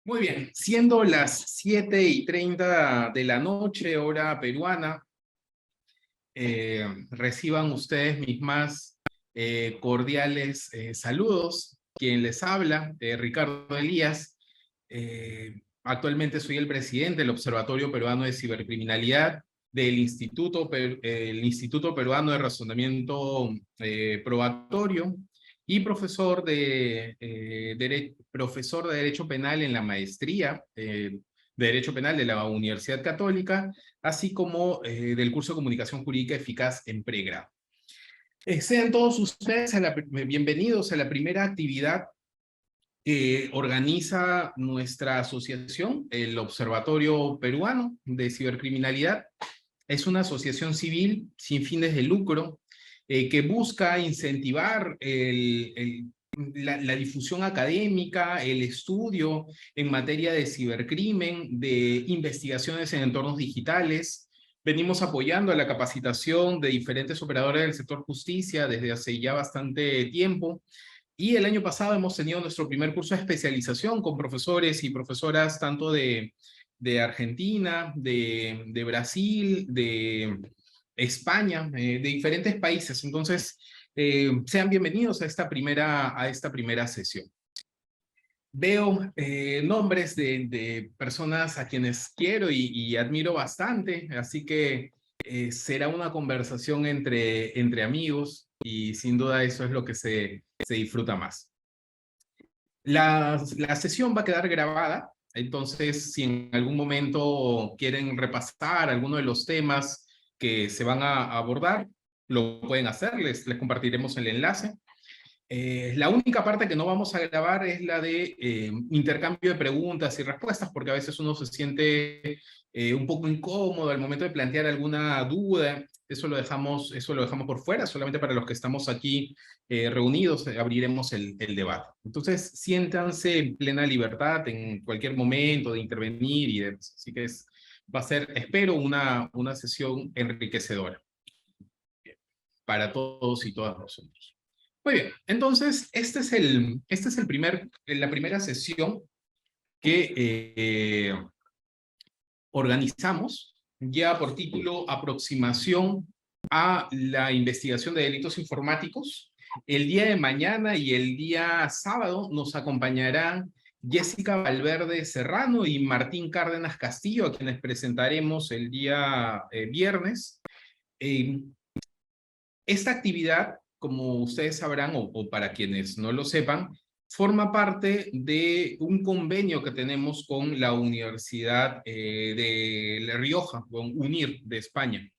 Muy bien, siendo las 7:30 de la noche, hora peruana, reciban ustedes mis más cordiales saludos. Quien les habla, Ricardo Elías. Actualmente soy el presidente del Observatorio Peruano de Cibercriminalidad del el Instituto Peruano de Razonamiento Probatorio y profesor de Derecho Penal en la maestría de Derecho Penal de la Universidad Católica, así como del curso de Comunicación Jurídica Eficaz en pregrado. Sean todos ustedes bienvenidos a la primera actividad que organiza nuestra asociación, el Observatorio Peruano de Cibercriminalidad. Es una asociación civil sin fines de lucro que busca incentivar la difusión académica, el estudio en materia de cibercrimen, de investigaciones en entornos digitales. Venimos apoyando a la capacitación de diferentes operadores del sector justicia desde hace ya bastante tiempo. Y el año pasado hemos tenido nuestro primer curso de especialización con profesores y profesoras tanto de Argentina, de Brasil, de España, de diferentes países. Entonces, sean bienvenidos a esta primera sesión. Veo nombres de personas a quienes quiero y admiro bastante, así que será una conversación entre amigos y sin duda eso es lo que se disfruta más. La sesión va a quedar grabada, entonces si en algún momento quieren repasar alguno de los temas que se van a abordar, lo pueden hacer, les compartiremos el enlace. La única parte que no vamos a grabar es la de intercambio de preguntas y respuestas, porque a veces uno se siente un poco incómodo al momento de plantear alguna duda. Eso lo dejamos por fuera, solamente para los que estamos aquí reunidos abriremos el debate. Entonces, siéntanse en plena libertad en cualquier momento de intervenir y demás. Así que va a ser, espero, una sesión enriquecedora para todos y todas nosotros. Muy bien, entonces esta es la primera sesión que organizamos ya por título Aproximación a la investigación de delitos informáticos. El día de mañana y el día sábado nos acompañarán Jessica Valverde Serrano y Martín Cárdenas Castillo, a quienes presentaremos el día viernes. Esta actividad, como ustedes sabrán, o para quienes no lo sepan, forma parte de un convenio que tenemos con la Universidad de La Rioja, con UNIR de España.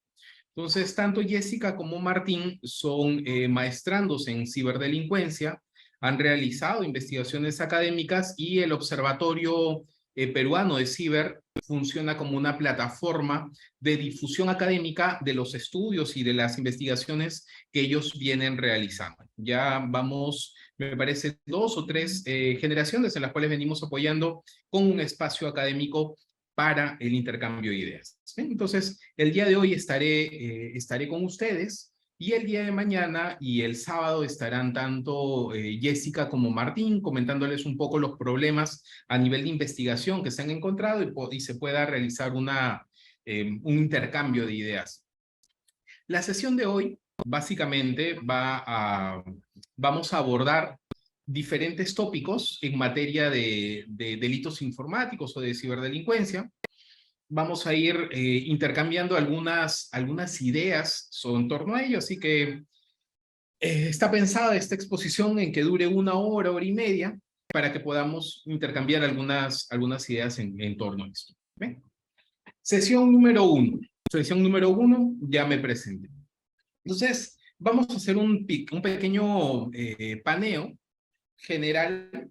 Entonces, tanto Jessica como Martín son maestrandos en ciberdelincuencia, han realizado investigaciones académicas y el Observatorio Peruano de Ciber funciona como una plataforma de difusión académica de los estudios y de las investigaciones que ellos vienen realizando. Ya vamos, me parece, 2 o 3 generaciones en las cuales venimos apoyando con un espacio académico para el intercambio de ideas. Entonces, el día de hoy estaré con ustedes y el día de mañana y el sábado estarán tanto Jessica como Martín comentándoles un poco los problemas a nivel de investigación que se han encontrado y se pueda realizar un intercambio de ideas. La sesión de hoy básicamente vamos a abordar diferentes tópicos en materia de delitos informáticos o de ciberdelincuencia. Vamos a ir intercambiando algunas ideas en torno a ello, así que está pensada esta exposición en que dure 1 hora, hora y media, para que podamos intercambiar algunas ideas en torno a esto. ¿Ven? Sesión número 1. Sesión número 1, ya me presenté. Entonces, vamos a hacer un pequeño paneo general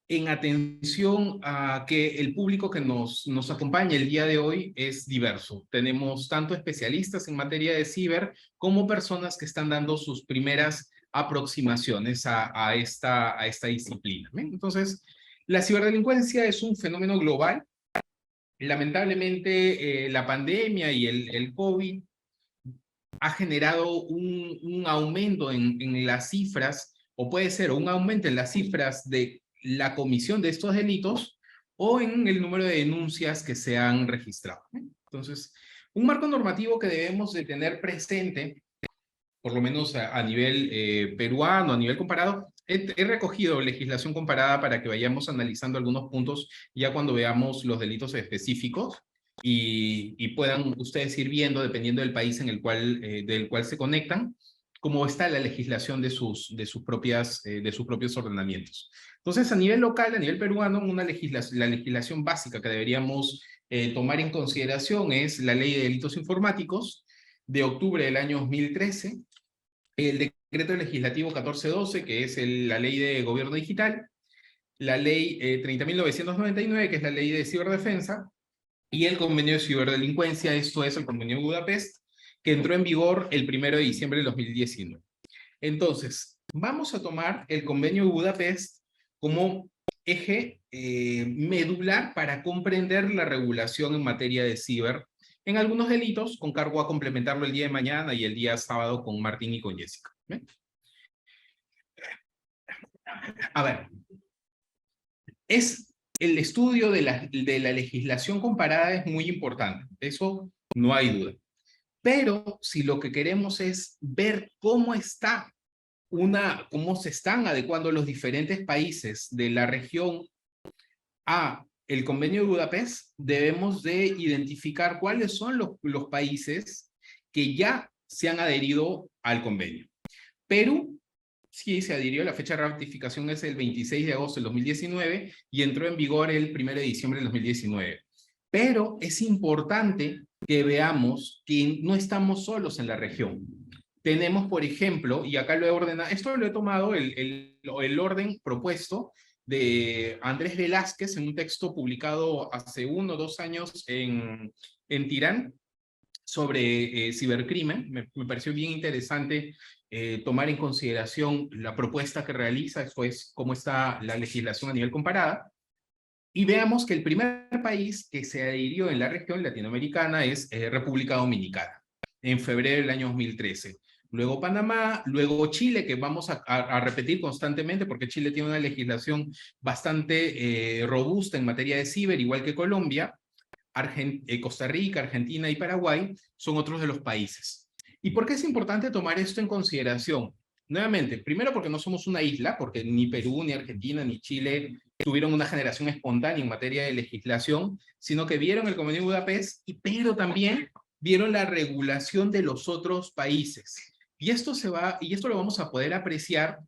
en atención a que el público que nos acompaña el día de hoy es diverso. Tenemos tanto especialistas en materia de ciber como personas que están dando sus primeras aproximaciones a esta disciplina. ¿Bien? Entonces, la ciberdelincuencia es un fenómeno global. Lamentablemente, la pandemia y el COVID ha generado un aumento en las cifras, o puede ser un aumento en las cifras de la comisión de estos delitos o en el número de denuncias que se han registrado. Entonces, un marco normativo que debemos de tener presente, por lo menos a nivel peruano, a nivel comparado, he recogido legislación comparada para que vayamos analizando algunos puntos ya cuando veamos los delitos específicos y puedan ustedes ir viendo, dependiendo del país en el cual, del cual se conectan, cómo está la legislación de sus propios ordenamientos. Entonces, a nivel local, a nivel peruano, la legislación básica que deberíamos tomar en consideración es la Ley de Delitos Informáticos de octubre del año 2013, el decreto legislativo 1412, que es la ley de gobierno digital, la ley 30.999, que es la ley de ciberdefensa, y el convenio de ciberdelincuencia, esto es el convenio de Budapest, que entró en vigor el 1 de diciembre de 2019. Entonces, vamos a tomar el convenio de Budapest como eje medular para comprender la regulación en materia de ciber en algunos delitos, con cargo a complementarlo el día de mañana y el día sábado con Martín y con Jessica. ¿Bien? A ver, el estudio de la legislación comparada es muy importante, eso no hay duda. Pero si lo que queremos es ver cómo se están adecuando los diferentes países de la región a el convenio de Budapest, debemos de identificar cuáles son los países que ya se han adherido al convenio. Perú sí se adhirió, la fecha de ratificación es el 26 de agosto del 2019 y entró en vigor el 1 de diciembre del 2019. Pero es importante que veamos que no estamos solos en la región. Tenemos, por ejemplo, y acá lo he ordenado, esto lo he tomado, el orden propuesto de Andrés Velázquez en un texto publicado hace 1 o 2 años en Tirán sobre cibercrimen. Me pareció bien interesante tomar en consideración la propuesta que realiza, esto es cómo está la legislación a nivel comparada, y veamos que el primer país que se adhirió en la región latinoamericana es República Dominicana, en febrero del año 2013. Luego Panamá, luego Chile, que vamos a repetir constantemente porque Chile tiene una legislación bastante robusta en materia de ciber, igual que Colombia. Costa Rica, Argentina y Paraguay son otros de los países. ¿Y por qué es importante tomar esto en consideración? Nuevamente, primero porque no somos una isla, porque ni Perú, ni Argentina, ni Chile tuvieron una generación espontánea en materia de legislación, sino que vieron el Convenio de Budapest, pero también vieron la regulación de los otros países. Y esto lo vamos a poder apreciar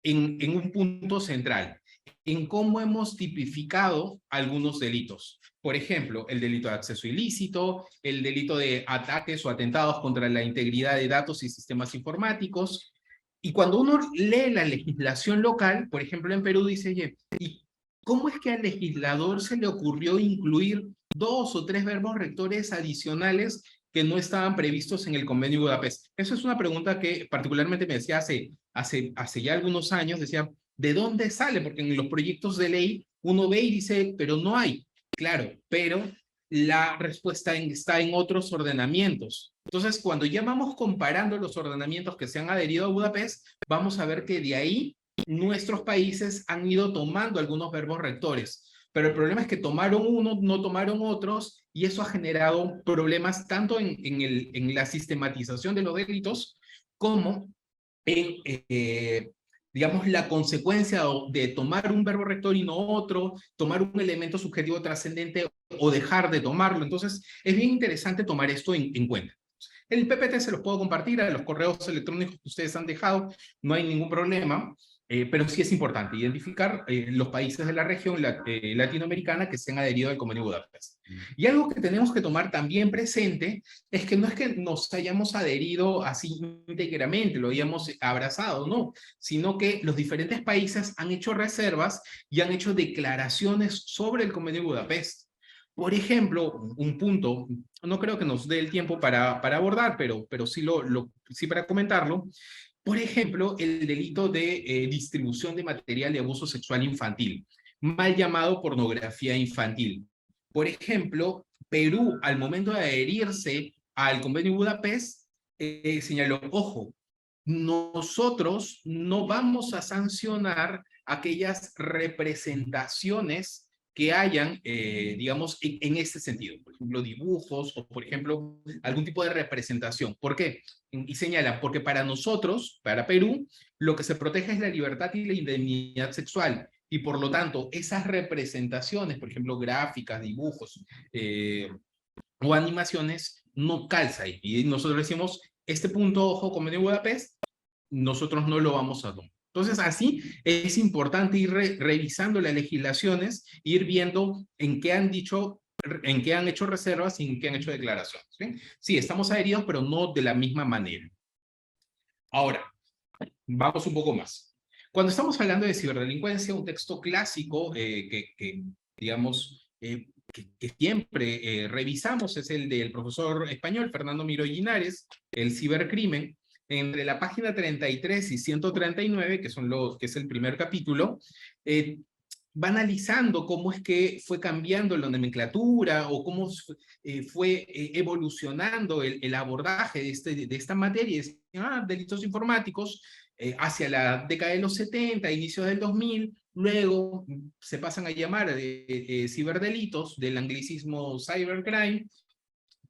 en un punto central, en cómo hemos tipificado algunos delitos. Por ejemplo, el delito de acceso ilícito, el delito de ataques o atentados contra la integridad de datos y sistemas informáticos. Y cuando uno lee la legislación local, por ejemplo en Perú dice, oye, ¿y cómo es que al legislador se le ocurrió incluir 2 o 3 verbos rectores adicionales que no estaban previstos en el convenio de Budapest? Esa es una pregunta que particularmente me decía hace ya algunos años, decía, ¿de dónde sale? Porque en los proyectos de ley uno ve y dice, pero no hay. Claro, pero la respuesta está en otros ordenamientos. Entonces, cuando ya vamos comparando los ordenamientos que se han adherido a Budapest, vamos a ver que de ahí nuestros países han ido tomando algunos verbos rectores. Pero el problema es que tomaron uno, no tomaron otros, y eso ha generado problemas tanto en la sistematización de los delitos como en, digamos, la consecuencia de tomar un verbo rector y no otro, tomar un elemento subjetivo trascendente o dejar de tomarlo. Entonces, es bien interesante tomar esto en cuenta. El PPT se los puedo compartir a los correos electrónicos que ustedes han dejado, no hay ningún problema. Pero sí es importante identificar los países de la región latinoamericana que se han adherido al Convenio de Budapest. Y algo que tenemos que tomar también presente es que no es que nos hayamos adherido así íntegramente, lo hayamos abrazado, no, sino que los diferentes países han hecho reservas y han hecho declaraciones sobre el Convenio de Budapest. Por ejemplo, un punto, no creo que nos dé el tiempo para abordar, pero sí, sí para comentarlo. Por ejemplo, el delito de distribución de material de abuso sexual infantil, mal llamado pornografía infantil. Por ejemplo, Perú, al momento de adherirse al Convenio de Budapest, señaló, ojo, nosotros no vamos a sancionar aquellas representaciones que hayan, digamos, en este sentido. Por ejemplo, dibujos o, por ejemplo, algún tipo de representación. ¿Por qué? Y señala, porque para nosotros, para Perú, lo que se protege es la libertad y la indemnidad sexual. Y por lo tanto, esas representaciones, por ejemplo, gráficas, dibujos o animaciones, no calza ahí. Y nosotros decimos, este punto, ojo, como en Budapest, nosotros no lo vamos a tomar. Entonces, así es importante ir revisando las legislaciones, ir viendo en qué han dicho, en qué han hecho reservas y en qué han hecho declaraciones. ¿Bien? Sí, estamos adheridos, pero no de la misma manera. Ahora, vamos un poco más. Cuando estamos hablando de ciberdelincuencia, un texto clásico digamos, que siempre revisamos es el del profesor español Fernando Miró Linares, El cibercrimen. Entre la página 33 y 139, que es el primer capítulo, va analizando cómo es que fue cambiando la nomenclatura o cómo fue evolucionando el abordaje de esta materia. Delitos informáticos hacia la década de los 70, inicios del 2000, luego se pasan a llamar ciberdelitos, del anglicismo cybercrime,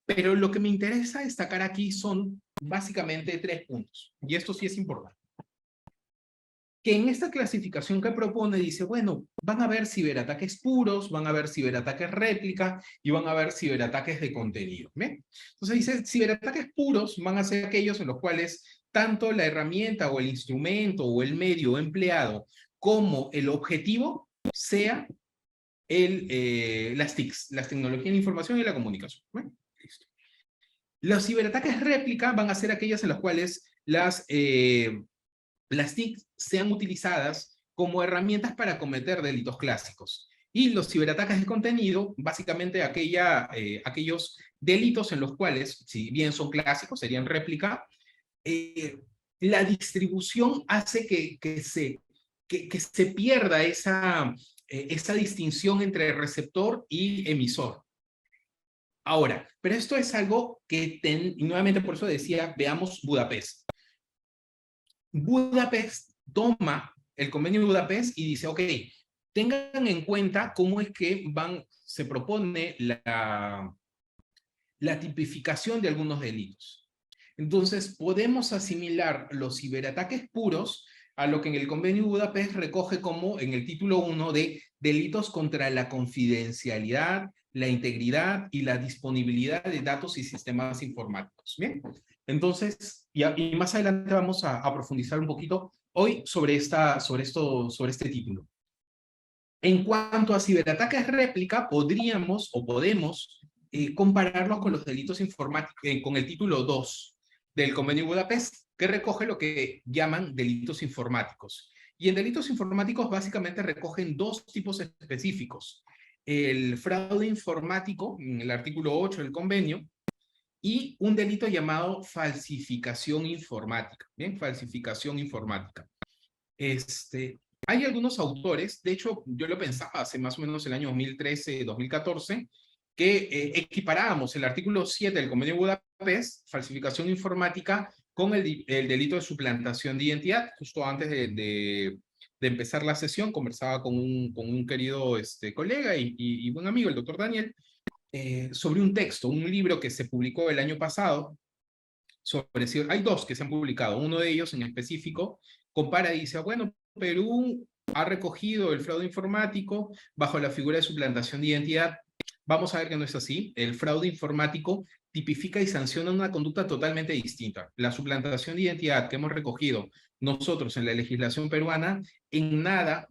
pero lo que me interesa destacar aquí son básicamente 3 puntos, y esto sí es importante. Que en esta clasificación que propone dice, bueno, van a haber ciberataques puros, van a haber ciberataques réplica y van a haber ciberataques de contenido. ¿Bien? Entonces dice, ciberataques puros van a ser aquellos en los cuales tanto la herramienta o el instrumento o el medio empleado como el objetivo sea las TICs, las tecnologías de la información y la comunicación. ¿Bien? Listo. Los ciberataques réplica van a ser aquellas en las cuales las TIC sean utilizadas como herramientas para cometer delitos clásicos. Y los ciberataques de contenido, básicamente aquellos delitos en los cuales, si bien son clásicos, serían réplica, la distribución hace que se pierda esa distinción entre receptor y emisor. Ahora, pero esto es algo que, y nuevamente por eso decía, veamos Budapest. Budapest toma el convenio de Budapest y dice, ok, tengan en cuenta cómo es que se propone la tipificación de algunos delitos. Entonces, podemos asimilar los ciberataques puros a lo que en el convenio de Budapest recoge como en el título 1 de delitos contra la confidencialidad, la integridad y la disponibilidad de datos y sistemas informáticos. Bien, entonces, y más adelante vamos a profundizar un poquito hoy sobre este título. En cuanto a ciberataques réplica, podemos compararlos con los delitos informáticos, con el título 2 del Convenio de Budapest, que recoge lo que llaman delitos informáticos. Y en delitos informáticos básicamente recogen 2 tipos específicos. El fraude informático, en el artículo 8 del convenio, y un delito llamado falsificación informática. Bien, falsificación informática. Hay algunos autores, de hecho yo lo pensaba hace más o menos el año 2013, 2014, que equiparábamos el artículo 7 del Convenio de Budapest, falsificación informática, con el delito de suplantación de identidad. Justo antes de empezar la sesión conversaba con un querido colega y buen amigo, el doctor Daniel, sobre un texto, un libro que se publicó el año pasado. Hay 2 que se han publicado, uno de ellos en específico compara y dice, bueno, Perú ha recogido el fraude informático bajo la figura de suplantación de identidad. Vamos a ver que no es así. El fraude informático tipifica y sanciona una conducta totalmente distinta. La suplantación de identidad que hemos recogido nosotros en la legislación peruana en nada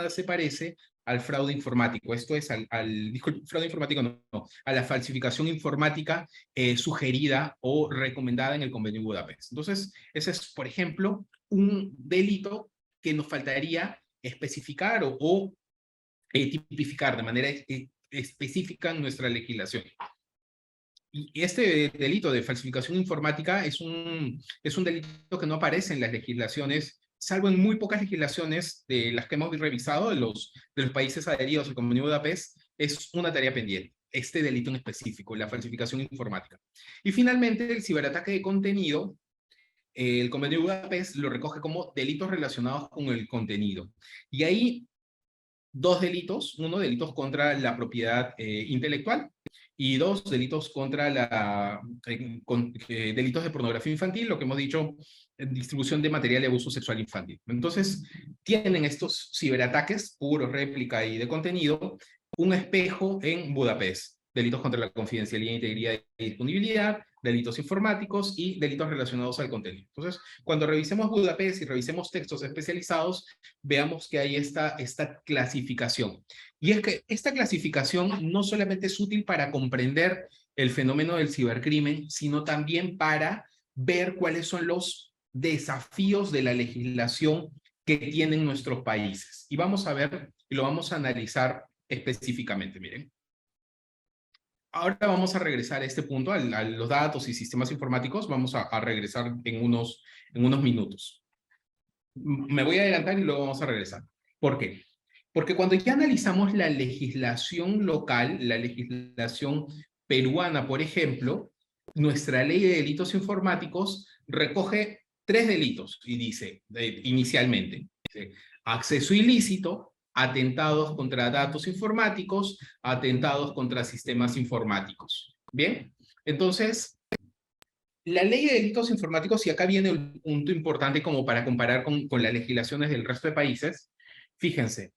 se parece al fraude informático. Esto es fraude informático no, a la falsificación informática sugerida o recomendada en el Convenio de Budapest. Entonces, ese es, por ejemplo, un delito que nos faltaría especificar o tipificar de manera específica en nuestra legislación. Y este delito de falsificación informática es un delito que no aparece en las legislaciones, salvo en muy pocas legislaciones de las que hemos revisado de los países adheridos al Convenio de Budapest. Es una tarea pendiente, este delito en específico, la falsificación informática. Y finalmente, el ciberataque de contenido el Convenio de Budapest lo recoge como delitos relacionados con el contenido. Y ahí dos delitos, uno delitos contra la propiedad intelectual y dos delitos contra delitos de pornografía infantil, lo que hemos dicho, distribución de material de abuso sexual infantil. Entonces, tienen estos ciberataques, puro réplica y de contenido, un espejo en Budapest. Delitos contra la confidencialidad, integridad y disponibilidad, delitos informáticos y delitos relacionados al contenido. Entonces, cuando revisemos Budapest y revisemos textos especializados, veamos que hay esta clasificación. Y es que esta clasificación no solamente es útil para comprender el fenómeno del cibercrimen, sino también para ver cuáles son los desafíos de la legislación que tienen nuestros países. Y vamos a ver, y lo vamos a analizar específicamente, miren. Ahora vamos a regresar a este punto, a los datos y sistemas informáticos. Vamos a regresar en unos minutos. Me voy a adelantar y luego vamos a regresar. ¿Por qué? Porque cuando ya analizamos la legislación local, la legislación peruana, por ejemplo, nuestra ley de delitos informáticos recoge 3 delitos y dice, inicialmente, dice, acceso ilícito, atentados contra datos informáticos, atentados contra sistemas informáticos. ¿Bien? Entonces, la ley de delitos informáticos, y acá viene un punto importante como para comparar con las legislaciones del resto de países, fíjense,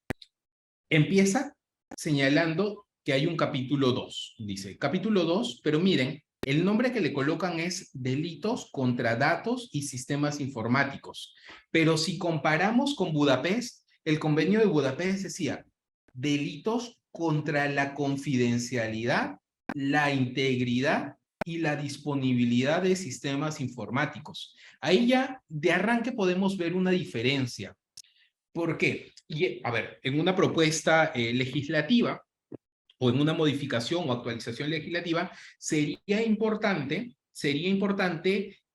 empieza señalando que hay un capítulo 2, dice, capítulo 2, pero miren, el nombre que le colocan es delitos contra datos y sistemas informáticos. Pero si comparamos con Budapest, el convenio de Budapest decía delitos contra la confidencialidad, la integridad y la disponibilidad de sistemas informáticos. Ahí ya de arranque podemos ver una diferencia. ¿Por qué? Y, a ver, en una propuesta legislativa o en una modificación o actualización legislativa, sería importante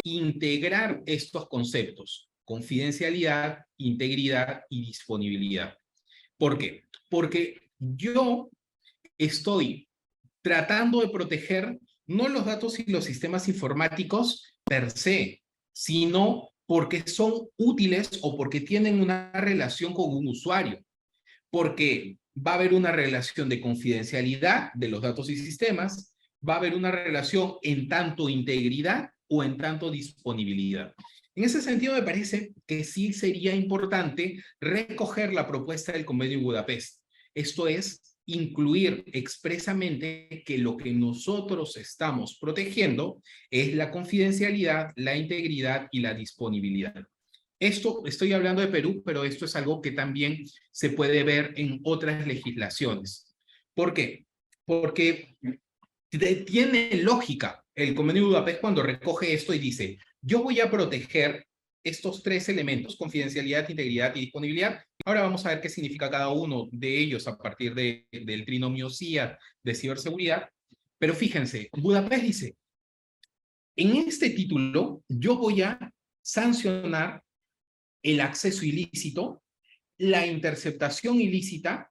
integrar estos conceptos: confidencialidad, integridad y disponibilidad. ¿Por qué? Porque yo estoy tratando de proteger no los datos y los sistemas informáticos per se, sino porque son útiles o porque tienen una relación con un usuario. Porque va a haber una relación de confidencialidad de los datos y sistemas, va a haber una relación en tanto integridad o en tanto disponibilidad. En ese sentido, me parece que sí sería importante recoger la propuesta del Convenio de Budapest. Esto es, incluir expresamente que lo que nosotros estamos protegiendo es la confidencialidad, la integridad y la disponibilidad. Esto, estoy hablando de Perú, pero esto es algo que también se puede ver en otras legislaciones. ¿Por qué? Porque tiene lógica el Convenio de Budapest cuando recoge esto y dice, yo voy a proteger estos 3 elementos, confidencialidad, integridad y disponibilidad. Ahora vamos a ver qué significa cada uno de ellos a partir del trinomio CIA de ciberseguridad. Pero fíjense, Budapest dice, en este título yo voy a sancionar el acceso ilícito, la interceptación ilícita,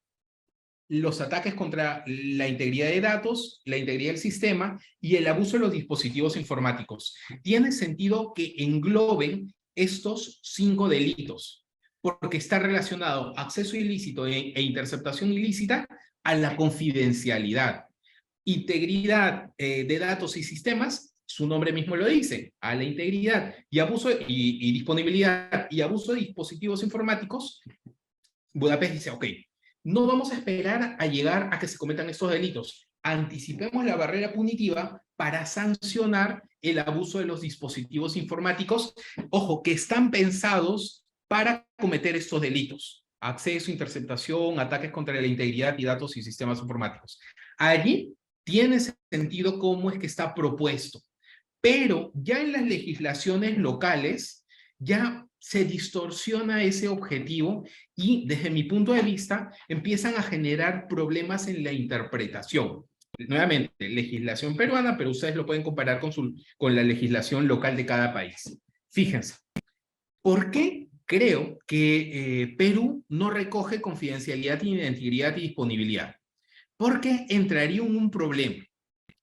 los ataques contra la integridad de datos, la integridad del sistema y el abuso de los dispositivos informáticos. Tiene sentido que engloben estos 5 delitos, porque está relacionado acceso ilícito e interceptación ilícita a la confidencialidad, integridad de datos y sistemas, su nombre mismo lo dice, a la integridad y abuso y disponibilidad y abuso de dispositivos informáticos. Budapest dice, ok, no vamos a esperar a llegar a que se cometan estos delitos. Anticipemos la barrera punitiva para sancionar el abuso de los dispositivos informáticos, ojo, que están pensados para cometer estos delitos: acceso, interceptación, ataques contra la integridad y datos y sistemas informáticos. Allí tiene sentido cómo es que está propuesto. Pero ya en las legislaciones locales ya se distorsiona ese objetivo y, desde mi punto de vista, empiezan a generar problemas en la interpretación. Nuevamente, legislación peruana, pero ustedes lo pueden comparar con la legislación local de cada país. Fíjense, ¿por qué creo que Perú no recoge confidencialidad, integridad y disponibilidad? Porque entraría en un problema.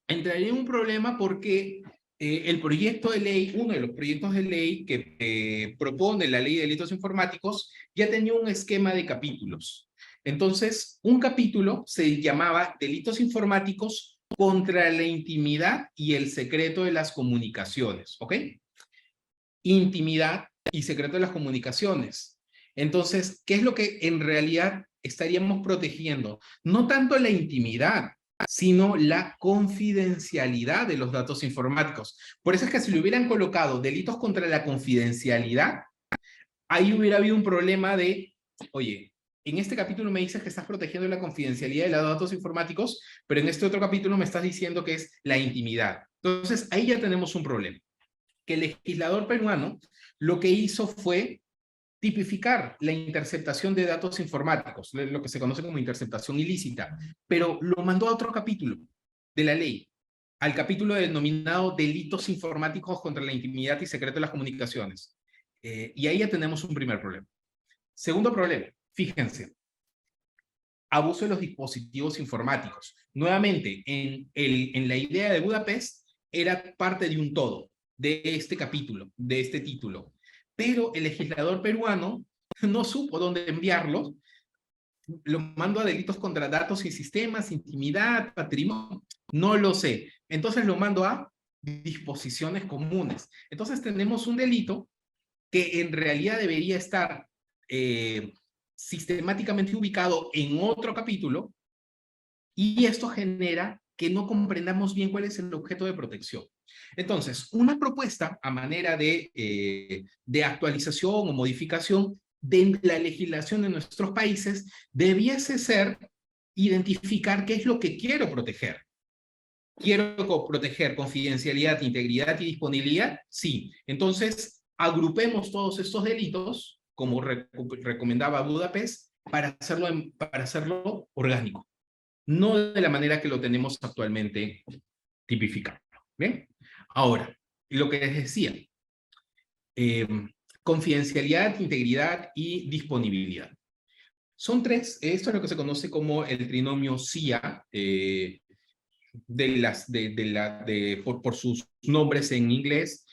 Entraría en un problema porque El proyecto de ley, uno de los proyectos de ley que propone la ley de delitos informáticos, ya tenía un esquema de capítulos. Entonces, un capítulo se llamaba Delitos informáticos contra la intimidad y el secreto de las comunicaciones, ¿ok? Intimidad y secreto de las comunicaciones. Entonces, ¿qué es lo que en realidad estaríamos protegiendo? No tanto la intimidad, sino la confidencialidad de los datos informáticos. Por eso es que si le hubieran colocado delitos contra la confidencialidad, ahí hubiera habido un problema de, oye, en este capítulo me dices que estás protegiendo la confidencialidad de los datos informáticos, pero en este otro capítulo me estás diciendo que es la intimidad. Entonces, ahí ya tenemos un problema. Que el legislador peruano lo que hizo fue tipificar la interceptación de datos informáticos, lo que se conoce como interceptación ilícita, pero lo mandó a otro capítulo de la ley, al capítulo denominado Delitos informáticos contra la intimidad y secreto de las comunicaciones. Y ahí ya tenemos un primer problema. Segundo problema, fíjense, abuso de los dispositivos informáticos. Nuevamente, en la idea de Budapest, era parte de un todo, de este capítulo, de este título. Pero el legislador peruano no supo dónde enviarlo, lo mandó a delitos contra datos y sistemas, intimidad, patrimonio, no lo sé. Entonces lo mando a disposiciones comunes. Entonces tenemos un delito que en realidad debería estar sistemáticamente ubicado en otro capítulo, y esto genera que no comprendamos bien cuál es el objeto de protección. Entonces, una propuesta a manera de actualización o modificación de la legislación de nuestros países debiese ser identificar qué es lo que quiero proteger. ¿Quiero proteger confidencialidad, integridad y disponibilidad? Sí. Entonces, agrupemos todos estos delitos, como recomendaba Budapest, para hacerlo orgánico, no de la manera que lo tenemos actualmente tipificado. ¿Bien? Ahora, lo que les decía, eh, confidencialidad, integridad y disponibilidad. Son tres, esto es lo que se conoce como el trinomio CIA, por sus nombres en inglés,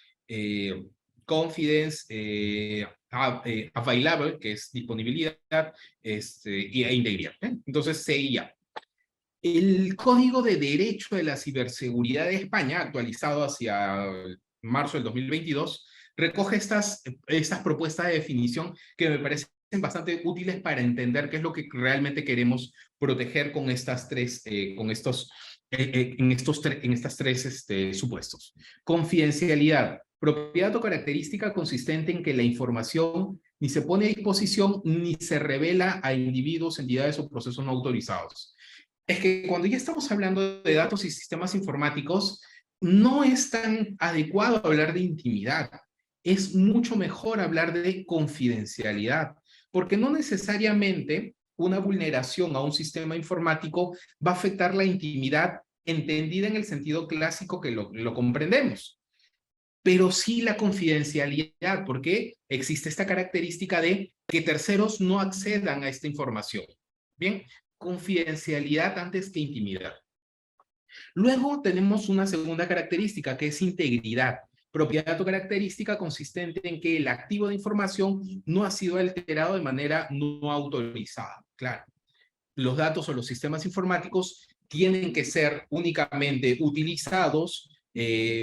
confidence, available, que es disponibilidad, e integridad. Entonces, CIA. El Código de Derecho de la Ciberseguridad de España, actualizado hacia marzo del 2022, recoge estas propuestas de definición que me parecen bastante útiles para entender qué es lo que realmente queremos proteger con estas tres, en estas tres supuestos. Confidencialidad, propiedad o característica consistente en que la información ni se pone a disposición ni se revela a individuos, entidades o procesos no autorizados. Es que cuando ya estamos hablando de datos y sistemas informáticos, no es tan adecuado hablar de intimidad. Es mucho mejor hablar de confidencialidad, porque no necesariamente una vulneración a un sistema informático va a afectar la intimidad entendida en el sentido clásico que lo comprendemos, pero sí la confidencialidad, porque existe esta característica de que terceros no accedan a esta información. Bien, confidencialidad antes que intimidad. Luego tenemos una segunda característica que es integridad. Propiedad o característica consistente en que el activo de información no ha sido alterado de manera no autorizada. Claro, los datos o los sistemas informáticos tienen que ser únicamente utilizados,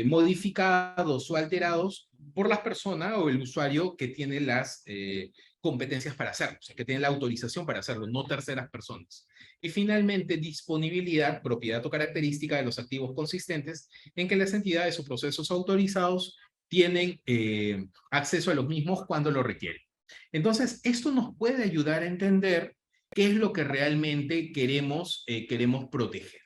modificados o alterados por las personas o el usuario que tiene las competencias para hacerlo, o sea, que tiene la autorización para hacerlo, no terceras personas. Y finalmente, disponibilidad, propiedad o característica de los activos consistentes en que las entidades o procesos autorizados tienen acceso a los mismos cuando lo requieren. Entonces, esto nos puede ayudar a entender qué es lo que realmente queremos proteger.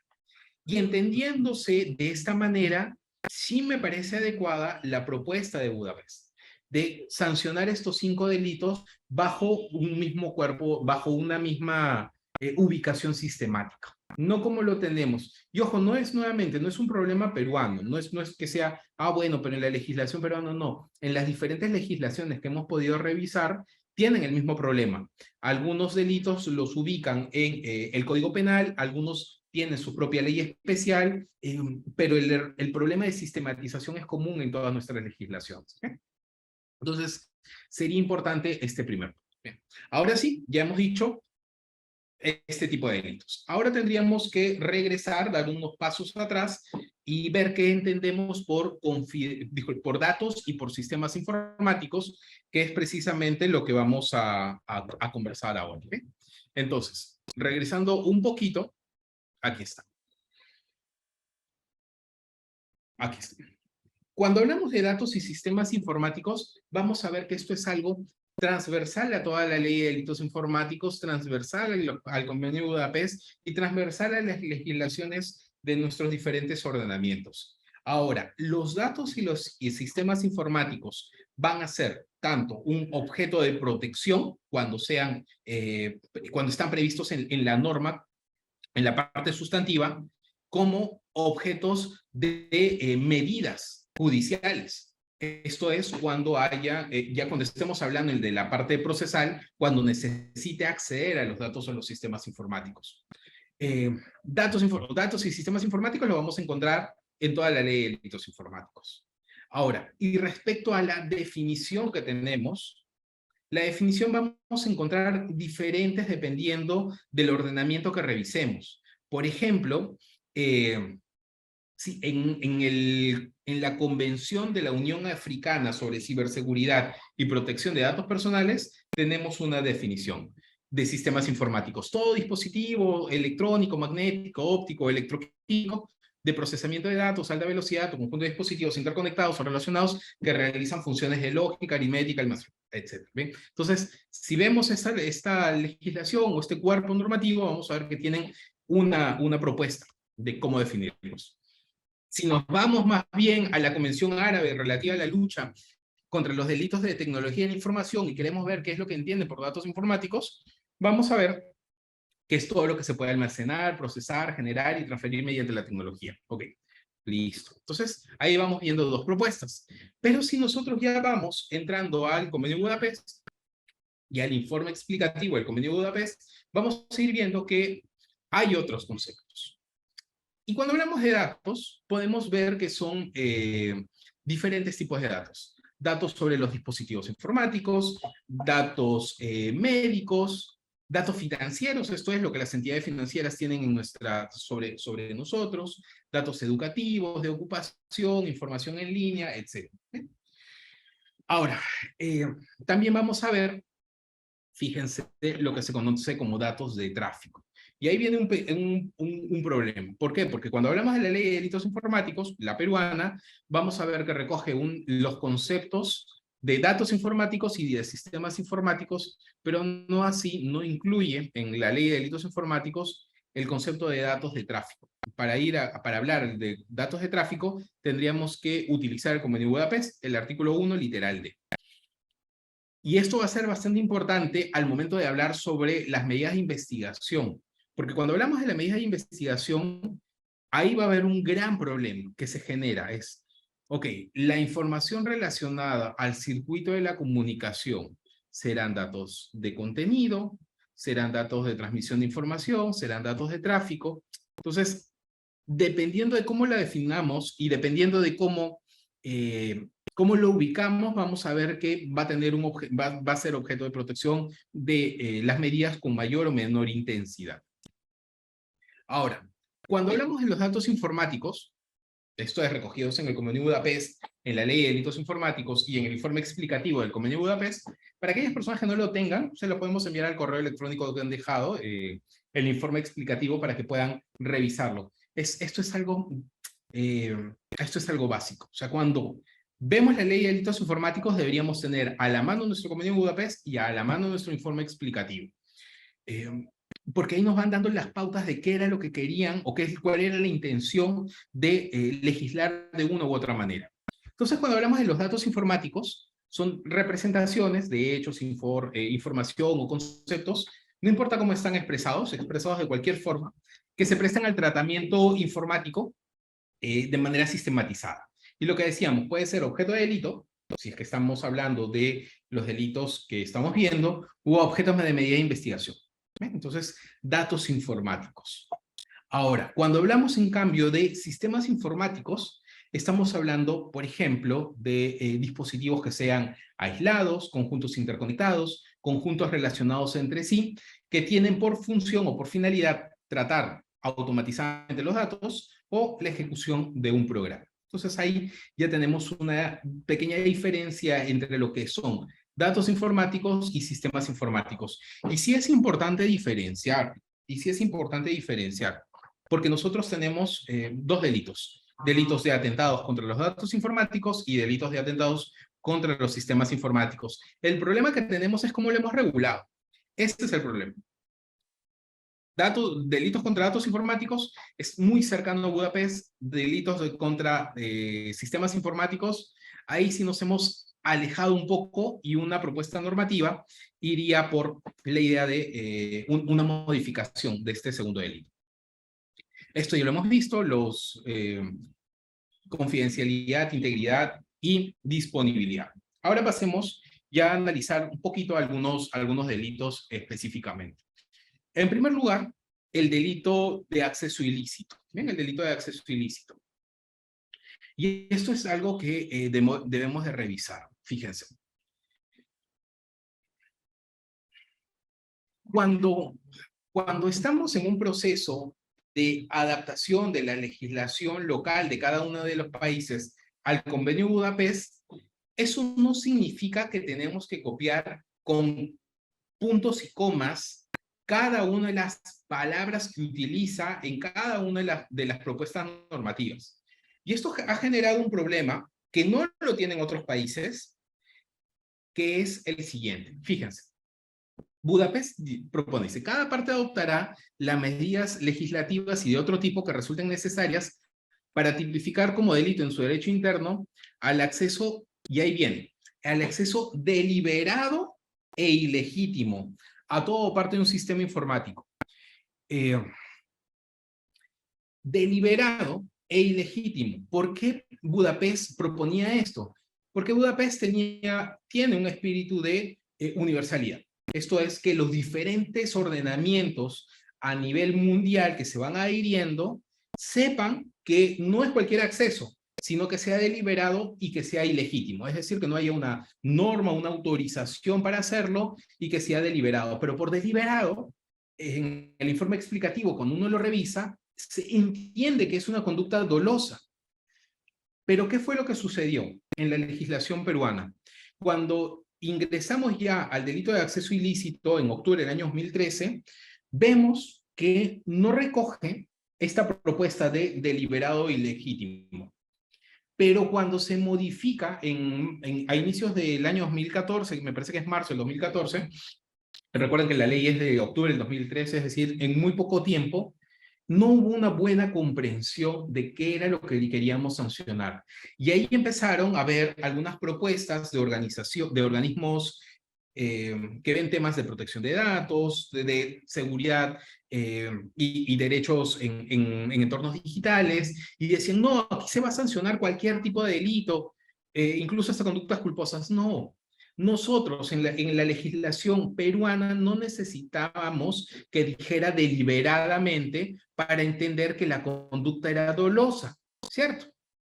Y entendiéndose de esta manera, sí me parece adecuada la propuesta de Budapest de sancionar estos 5 delitos bajo un mismo cuerpo, bajo una misma ubicación sistemática. No como lo tenemos. Y ojo, no es nuevamente, no es un problema peruano, no es que sea, bueno, pero en la legislación peruana no. En las diferentes legislaciones que hemos podido revisar, tienen el mismo problema. Algunos delitos los ubican en el Código Penal, algunos tienen su propia ley especial, pero el problema de sistematización es común en todas nuestras legislaciones. ¿Okay? Entonces, sería importante este primer punto. Bien. Ahora sí, ya hemos dicho este tipo de delitos. Ahora tendríamos que regresar, dar unos pasos atrás y ver qué entendemos por datos y por sistemas informáticos, que es precisamente lo que vamos a conversar ahora. ¿Okay? Entonces, regresando un poquito, aquí está. Aquí está. Cuando hablamos de datos y sistemas informáticos, vamos a ver que esto es algo transversal a toda la ley de delitos informáticos, transversal al Convenio de Budapest y transversal a las legislaciones de nuestros diferentes ordenamientos. Ahora, los datos y sistemas informáticos van a ser tanto un objeto de protección cuando están previstos en la norma, en la parte sustantiva, como objetos de medidas judiciales. Esto es cuando ya cuando estemos hablando de la parte procesal, cuando necesite acceder a los datos o los sistemas informáticos. Datos y sistemas informáticos lo vamos a encontrar en toda la ley de delitos informáticos. Ahora, y respecto a la definición que tenemos, la definición vamos a encontrar diferentes dependiendo del ordenamiento que revisemos. Por ejemplo, sí, en la Convención de la Unión Africana sobre Ciberseguridad y Protección de Datos Personales, tenemos una definición de sistemas informáticos. Todo dispositivo electrónico, magnético, óptico, electroquímico, de procesamiento de datos, alta velocidad, o conjunto de dispositivos interconectados o relacionados que realizan funciones de lógica, aritmética, etc. ¿Bien? Entonces, si vemos esta legislación o este cuerpo normativo, vamos a ver que tienen una propuesta de cómo definirlos. Si nos vamos más bien a la Convención Árabe relativa a la lucha contra los delitos de tecnología de la información y queremos ver qué es lo que entiende por datos informáticos, vamos a ver que es todo lo que se puede almacenar, procesar, generar y transferir mediante la tecnología. Ok, listo. Entonces, ahí vamos viendo dos propuestas. Pero si nosotros ya vamos entrando al Convenio de Budapest y al informe explicativo del Convenio de Budapest, vamos a ir viendo que hay otros conceptos. Y cuando hablamos de datos, podemos ver que son diferentes tipos de datos. Datos sobre los dispositivos informáticos, datos médicos, datos financieros, esto es lo que las entidades financieras tienen sobre nosotros, datos educativos, de ocupación, información en línea, etc. Ahora, también vamos a ver, fíjense, lo que se conoce como datos de tráfico. Y ahí viene un problema. ¿Por qué? Porque cuando hablamos de la ley de delitos informáticos, la peruana, vamos a ver que recoge los conceptos de datos informáticos y de sistemas informáticos, pero no incluye en la ley de delitos informáticos el concepto de datos de tráfico. Para hablar de datos de tráfico, tendríamos que utilizar el Convenio de Budapest, el artículo 1, literal D. Y esto va a ser bastante importante al momento de hablar sobre las medidas de investigación. Porque cuando hablamos de las medidas de investigación, ahí va a haber un gran problema que se genera. Ok, la información relacionada al circuito de la comunicación serán datos de contenido, serán datos de transmisión de información, serán datos de tráfico. Entonces, dependiendo de cómo la definamos y dependiendo de cómo lo ubicamos, vamos a ver que va a ser objeto de protección de las medidas con mayor o menor intensidad. Ahora, cuando hablamos de los datos informáticos, esto es recogidos en el Convenio de Budapest, en la Ley de Delitos Informáticos y en el informe explicativo del Convenio de Budapest, para aquellas personas que no lo tengan, se lo podemos enviar al correo electrónico que han dejado, el informe explicativo para que puedan revisarlo. Esto es algo básico. O sea, cuando vemos la Ley de Delitos Informáticos, deberíamos tener a la mano nuestro Convenio de Budapest y a la mano nuestro informe explicativo. Porque ahí nos van dando las pautas de qué era lo que querían o cuál era la intención de legislar de una u otra manera. Entonces, cuando hablamos de los datos informáticos, son representaciones de hechos, información o conceptos, no importa cómo están expresados de cualquier forma, que se prestan al tratamiento informático de manera sistematizada. Y lo que decíamos, puede ser objeto de delito, si es que estamos hablando de los delitos que estamos viendo, u objetos de medida de investigación. Entonces, datos informáticos. Ahora, cuando hablamos en cambio de sistemas informáticos, estamos hablando, por ejemplo, de dispositivos que sean aislados, conjuntos interconectados, conjuntos relacionados entre sí, que tienen por función o por finalidad tratar automatizadamente los datos o la ejecución de un programa. Entonces ahí ya tenemos una pequeña diferencia entre lo que son datos informáticos y sistemas informáticos. Y sí es importante diferenciar, porque nosotros tenemos dos delitos. Delitos de atentados contra los datos informáticos y delitos de atentados contra los sistemas informáticos. El problema que tenemos es cómo lo hemos regulado. Este es el problema. Delitos contra datos informáticos es muy cercano a Budapest. Delitos contra sistemas informáticos, ahí sí nos hemos alejado un poco y una propuesta normativa iría por la idea de una modificación de este segundo delito. Esto ya lo hemos visto, los confidencialidad, integridad y disponibilidad. Ahora pasemos ya a analizar un poquito algunos delitos específicamente. En primer lugar, el delito de acceso ilícito. ¿Bien? El delito de acceso ilícito. Y esto es algo que debemos de revisar. Fíjense. Cuando estamos en un proceso de adaptación de la legislación local de cada uno de los países al Convenio Budapest, eso no significa que tenemos que copiar con puntos y comas cada una de las palabras que utiliza en cada una de las propuestas normativas. Y esto ha generado un problema que no lo tienen otros países, que es el siguiente. Fíjense. Budapest propone, dice, cada parte adoptará las medidas legislativas y de otro tipo que resulten necesarias para tipificar como delito en su derecho interno al acceso, y ahí viene, al acceso deliberado e ilegítimo a todo parte de un sistema informático. Deliberado e ilegítimo. ¿Por qué Budapest proponía esto? Porque Budapest tiene un espíritu de universalidad. Esto es que los diferentes ordenamientos a nivel mundial que se van adhiriendo sepan que no es cualquier acceso, sino que sea deliberado y que sea ilegítimo. Es decir, que no haya una norma, una autorización para hacerlo y que sea deliberado. Pero por deliberado, en el informe explicativo, cuando uno lo revisa, se entiende que es una conducta dolosa. Pero ¿qué fue lo que sucedió en la legislación peruana? Cuando ingresamos ya al delito de acceso ilícito en octubre del año 2013, vemos que no recoge esta propuesta de deliberado ilegítimo. Pero cuando se modifica a inicios del año 2014, me parece que es marzo del 2014, recuerden que la ley es de octubre del 2013, es decir, en muy poco tiempo, no hubo una buena comprensión de qué era lo que queríamos sancionar. Y ahí empezaron a haber algunas propuestas de organismos que ven temas de protección de datos, de seguridad y derechos en entornos digitales, y decían, no, aquí se va a sancionar cualquier tipo de delito, incluso hasta conductas culposas. No. Nosotros en la legislación peruana no necesitábamos que dijera deliberadamente para entender que la conducta era dolosa, ¿cierto?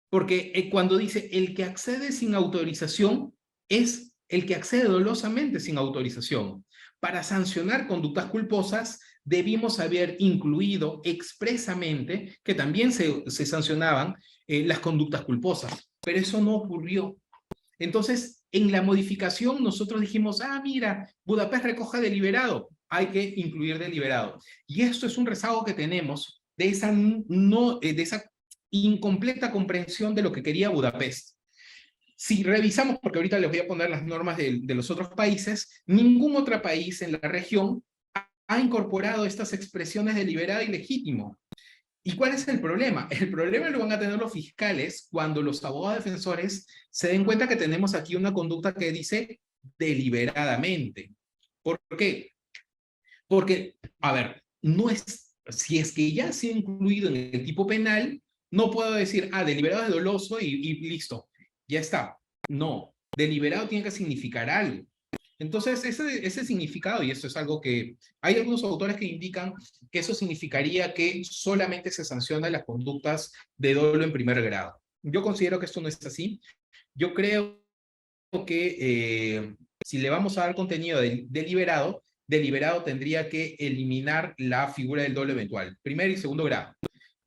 Porque cuando dice el que accede sin autorización es el que accede dolosamente sin autorización. Para sancionar conductas culposas debimos haber incluido expresamente que también se sancionaban las conductas culposas, pero eso no ocurrió. Entonces, en la modificación nosotros dijimos, mira, Budapest recoge deliberado, hay que incluir deliberado. Y esto es un rezago que tenemos de esa incompleta comprensión de lo que quería Budapest. Si revisamos, porque ahorita les voy a poner las normas de los otros países, ningún otro país en la región ha incorporado estas expresiones de deliberado y legítimo. ¿Y cuál es el problema? El problema lo van a tener los fiscales cuando los abogados defensores se den cuenta que tenemos aquí una conducta que dice deliberadamente. ¿Por qué? Porque, a ver, si es que ya se ha incluido en el tipo penal, no puedo decir, deliberado es doloso y listo, ya está. No, deliberado tiene que significar algo. Entonces, ese significado, y esto es algo que hay algunos autores que indican que eso significaría que solamente se sancionan las conductas de dolo en primer grado. Yo considero que esto no es así. Yo creo que si le vamos a dar contenido deliberado, deliberado tendría que eliminar la figura del dolo eventual, primer y segundo grado.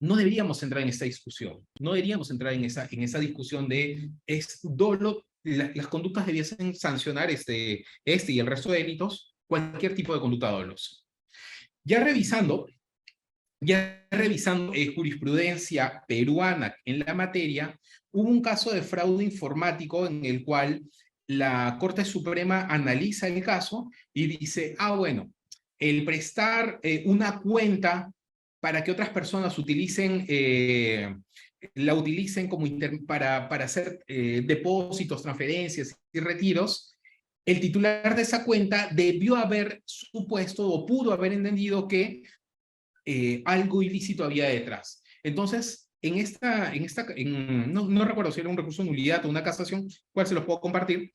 No deberíamos entrar en esta discusión, no deberíamos entrar en esa discusión de es dolo, las conductas debiesen sancionar este y el resto de delitos, cualquier tipo de conducta dolosa. Ya revisando jurisprudencia peruana en la materia, hubo un caso de fraude informático en el cual la Corte Suprema analiza el caso y dice, bueno, el prestar una cuenta para que otras personas la utilicen como para hacer depósitos, transferencias y retiros, el titular de esa cuenta debió haber supuesto o pudo haber entendido que algo ilícito había detrás. Entonces, no recuerdo si era un recurso de nulidad o una casación, cuál se los puedo compartir,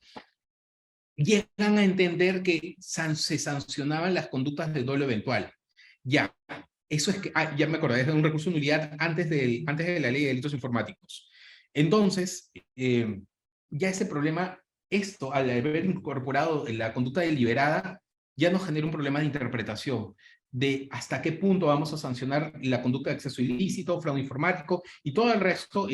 llegan a entender que se sancionaban las conductas de dolo eventual. Ya, eso es que, ya me acordé, es un recurso de nulidad antes de la ley de delitos informáticos. Entonces, ya ese problema, esto, al haber incorporado la conducta deliberada, ya nos genera un problema de interpretación de hasta qué punto vamos a sancionar la conducta de acceso ilícito, fraude informático y todo el resto,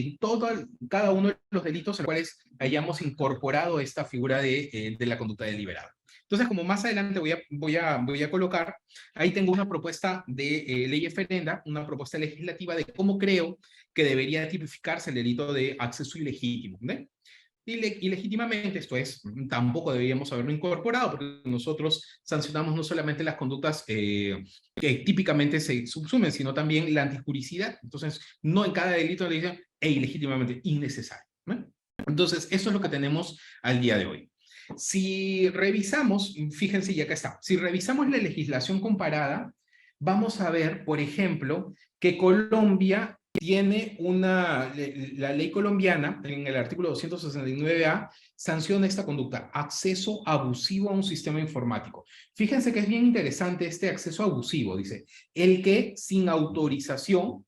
cada uno de los delitos en los cuales hayamos incorporado esta figura de la conducta deliberada. Entonces, como más adelante voy a colocar, ahí tengo una propuesta de ley referenda, una propuesta legislativa de cómo creo que debería tipificarse el delito de acceso ilegítimo. ¿Ve? Y legítimamente, esto es, tampoco deberíamos haberlo incorporado, porque nosotros sancionamos no solamente las conductas que típicamente se subsumen, sino también la antijuricidad. Entonces, no en cada delito le dicen, ilegítimamente, innecesario. ¿No? Entonces, eso es lo que tenemos al día de hoy. Si revisamos, fíjense, y acá está, si revisamos la legislación comparada, vamos a ver, por ejemplo, que Colombia tiene la ley colombiana, en el artículo 269A, sanciona esta conducta, acceso abusivo a un sistema informático. Fíjense que es bien interesante este acceso abusivo, dice, el que sin autorización,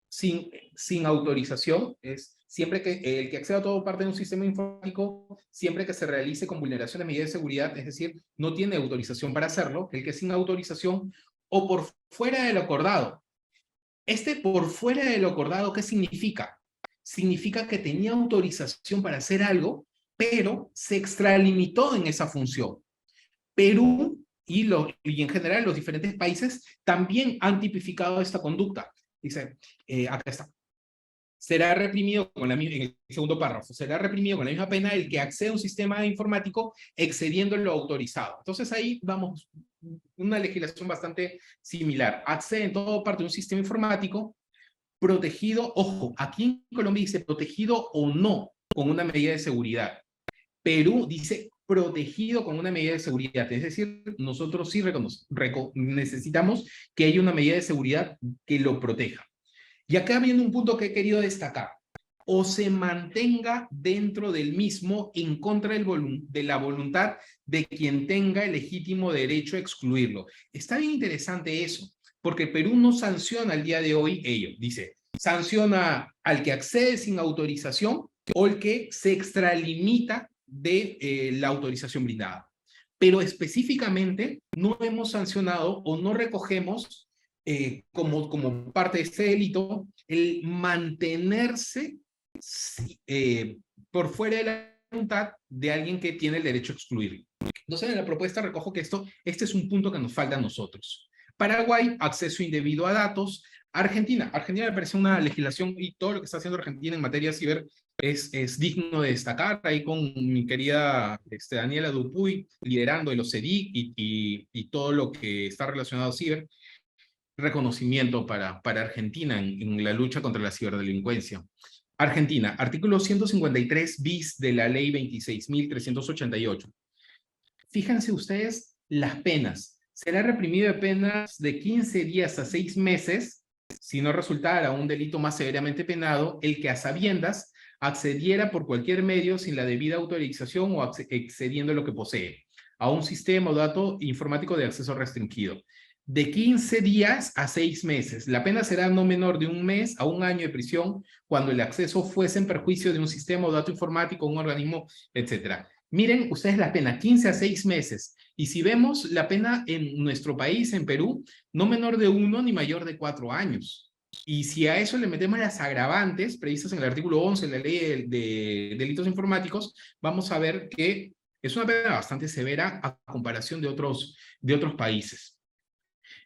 sin autorización, es siempre que el que acceda a todo parte de un sistema informático, siempre que se realice con vulneración de medidas de seguridad, es decir, no tiene autorización para hacerlo, el que sin autorización o por fuera de lo acordado. Por fuera de lo acordado, ¿qué significa? Significa que tenía autorización para hacer algo, pero se extralimitó en esa función. Perú y en general los diferentes países también han tipificado esta conducta. Dice, acá está. Será reprimido en el segundo párrafo, será reprimido con la misma pena el que accede a un sistema informático excediendo lo autorizado. Entonces ahí vamos, una legislación bastante similar. Accede en todo parte de un sistema informático protegido, ojo, aquí en Colombia dice protegido o no con una medida de seguridad. Perú dice protegido con una medida de seguridad, es decir, nosotros sí necesitamos que haya una medida de seguridad que lo proteja. Y acá viene un punto que he querido destacar. O se mantenga dentro del mismo en contra de la voluntad de quien tenga el legítimo derecho a excluirlo. Está bien interesante eso, porque Perú no sanciona al día de hoy ello. Dice, sanciona al que accede sin autorización o el que se extralimita de la autorización brindada. Pero específicamente no hemos sancionado o no recogemos como parte de este delito, el mantenerse por fuera de la voluntad de alguien que tiene el derecho a excluir. Entonces, en la propuesta recojo que este es un punto que nos falta a nosotros. Paraguay, acceso indebido a datos. Argentina me parece una legislación y todo lo que está haciendo Argentina en materia ciber es digno de destacar, ahí con mi querida Daniela Dupuy liderando el OCDE y todo lo que está relacionado a ciber. Reconocimiento para Argentina en la lucha contra la ciberdelincuencia. Argentina, artículo 153 bis de la ley 26.388. Fíjense ustedes las penas. Será reprimido de penas de 15 días a 6 meses, si no resultara un delito más severamente penado, el que a sabiendas accediera por cualquier medio sin la debida autorización o excediendo lo que posee a un sistema o dato informático de acceso restringido. De 15 días a 6 meses. La pena será no menor de 1 mes a 1 año de prisión cuando el acceso fuese en perjuicio de un sistema o dato informático, un organismo, etc. Miren ustedes la pena, 15 a 6 meses. Y si vemos la pena en nuestro país, en Perú, no menor de 1 ni mayor de 4 años. Y si a eso le metemos las agravantes previstas en el artículo 11 de la ley de delitos informáticos, vamos a ver que es una pena bastante severa a comparación de otros países.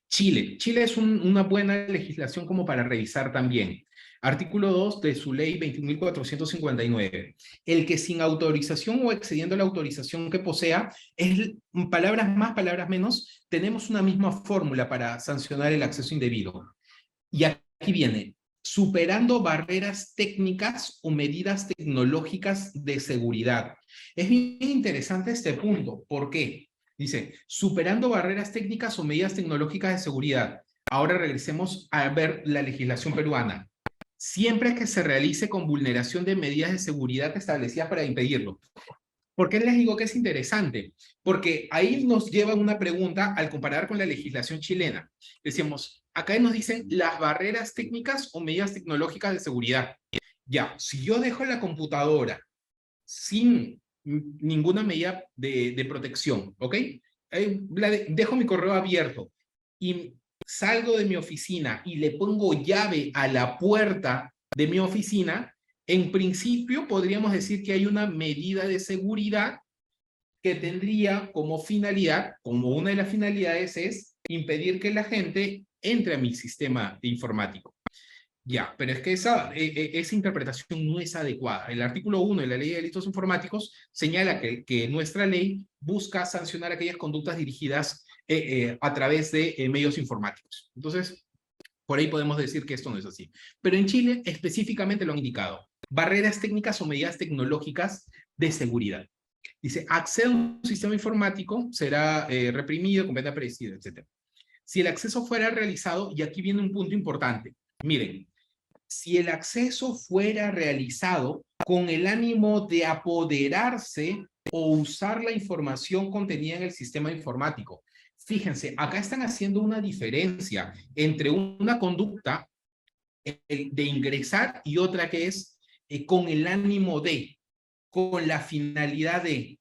Chile. Chile es una buena legislación como para revisar también. Artículo 2 de su ley 21.459. El que sin autorización o excediendo la autorización que posea, es palabras más, palabras menos, tenemos una misma fórmula para sancionar el acceso indebido. Y aquí viene, superando barreras técnicas o medidas tecnológicas de seguridad. Es bien interesante este punto. ¿Por qué? Dice, superando barreras técnicas o medidas tecnológicas de seguridad. Ahora regresemos a ver la legislación peruana. Siempre que se realice con vulneración de medidas de seguridad establecidas para impedirlo. ¿Por qué les digo que es interesante? Porque ahí nos lleva una pregunta al comparar con la legislación chilena. Decíamos, acá nos dicen las barreras técnicas o medidas tecnológicas de seguridad. Ya, si yo dejo la computadora sin ninguna medida de protección, ¿ok? Dejo mi correo abierto y salgo de mi oficina y le pongo llave a la puerta de mi oficina, en principio podríamos decir que hay una medida de seguridad que tendría como finalidad, como una de las finalidades es impedir que la gente entre a mi sistema informático. Ya, pero es que esa interpretación no es adecuada. El artículo 1 de la Ley de Delitos Informáticos señala que nuestra ley busca sancionar aquellas conductas dirigidas a través de medios informáticos. Entonces, por ahí podemos decir que esto no es así. Pero en Chile específicamente lo han indicado. Barreras técnicas o medidas tecnológicas de seguridad. Dice, accede a un sistema informático, será reprimido, con pena predecida, etc. Si el acceso fuera realizado, y aquí viene un punto importante. Miren, si el acceso fuera realizado con el ánimo de apoderarse o usar la información contenida en el sistema informático. Fíjense, acá están haciendo una diferencia entre una conducta de ingresar y otra que es con el ánimo de, con la finalidad de.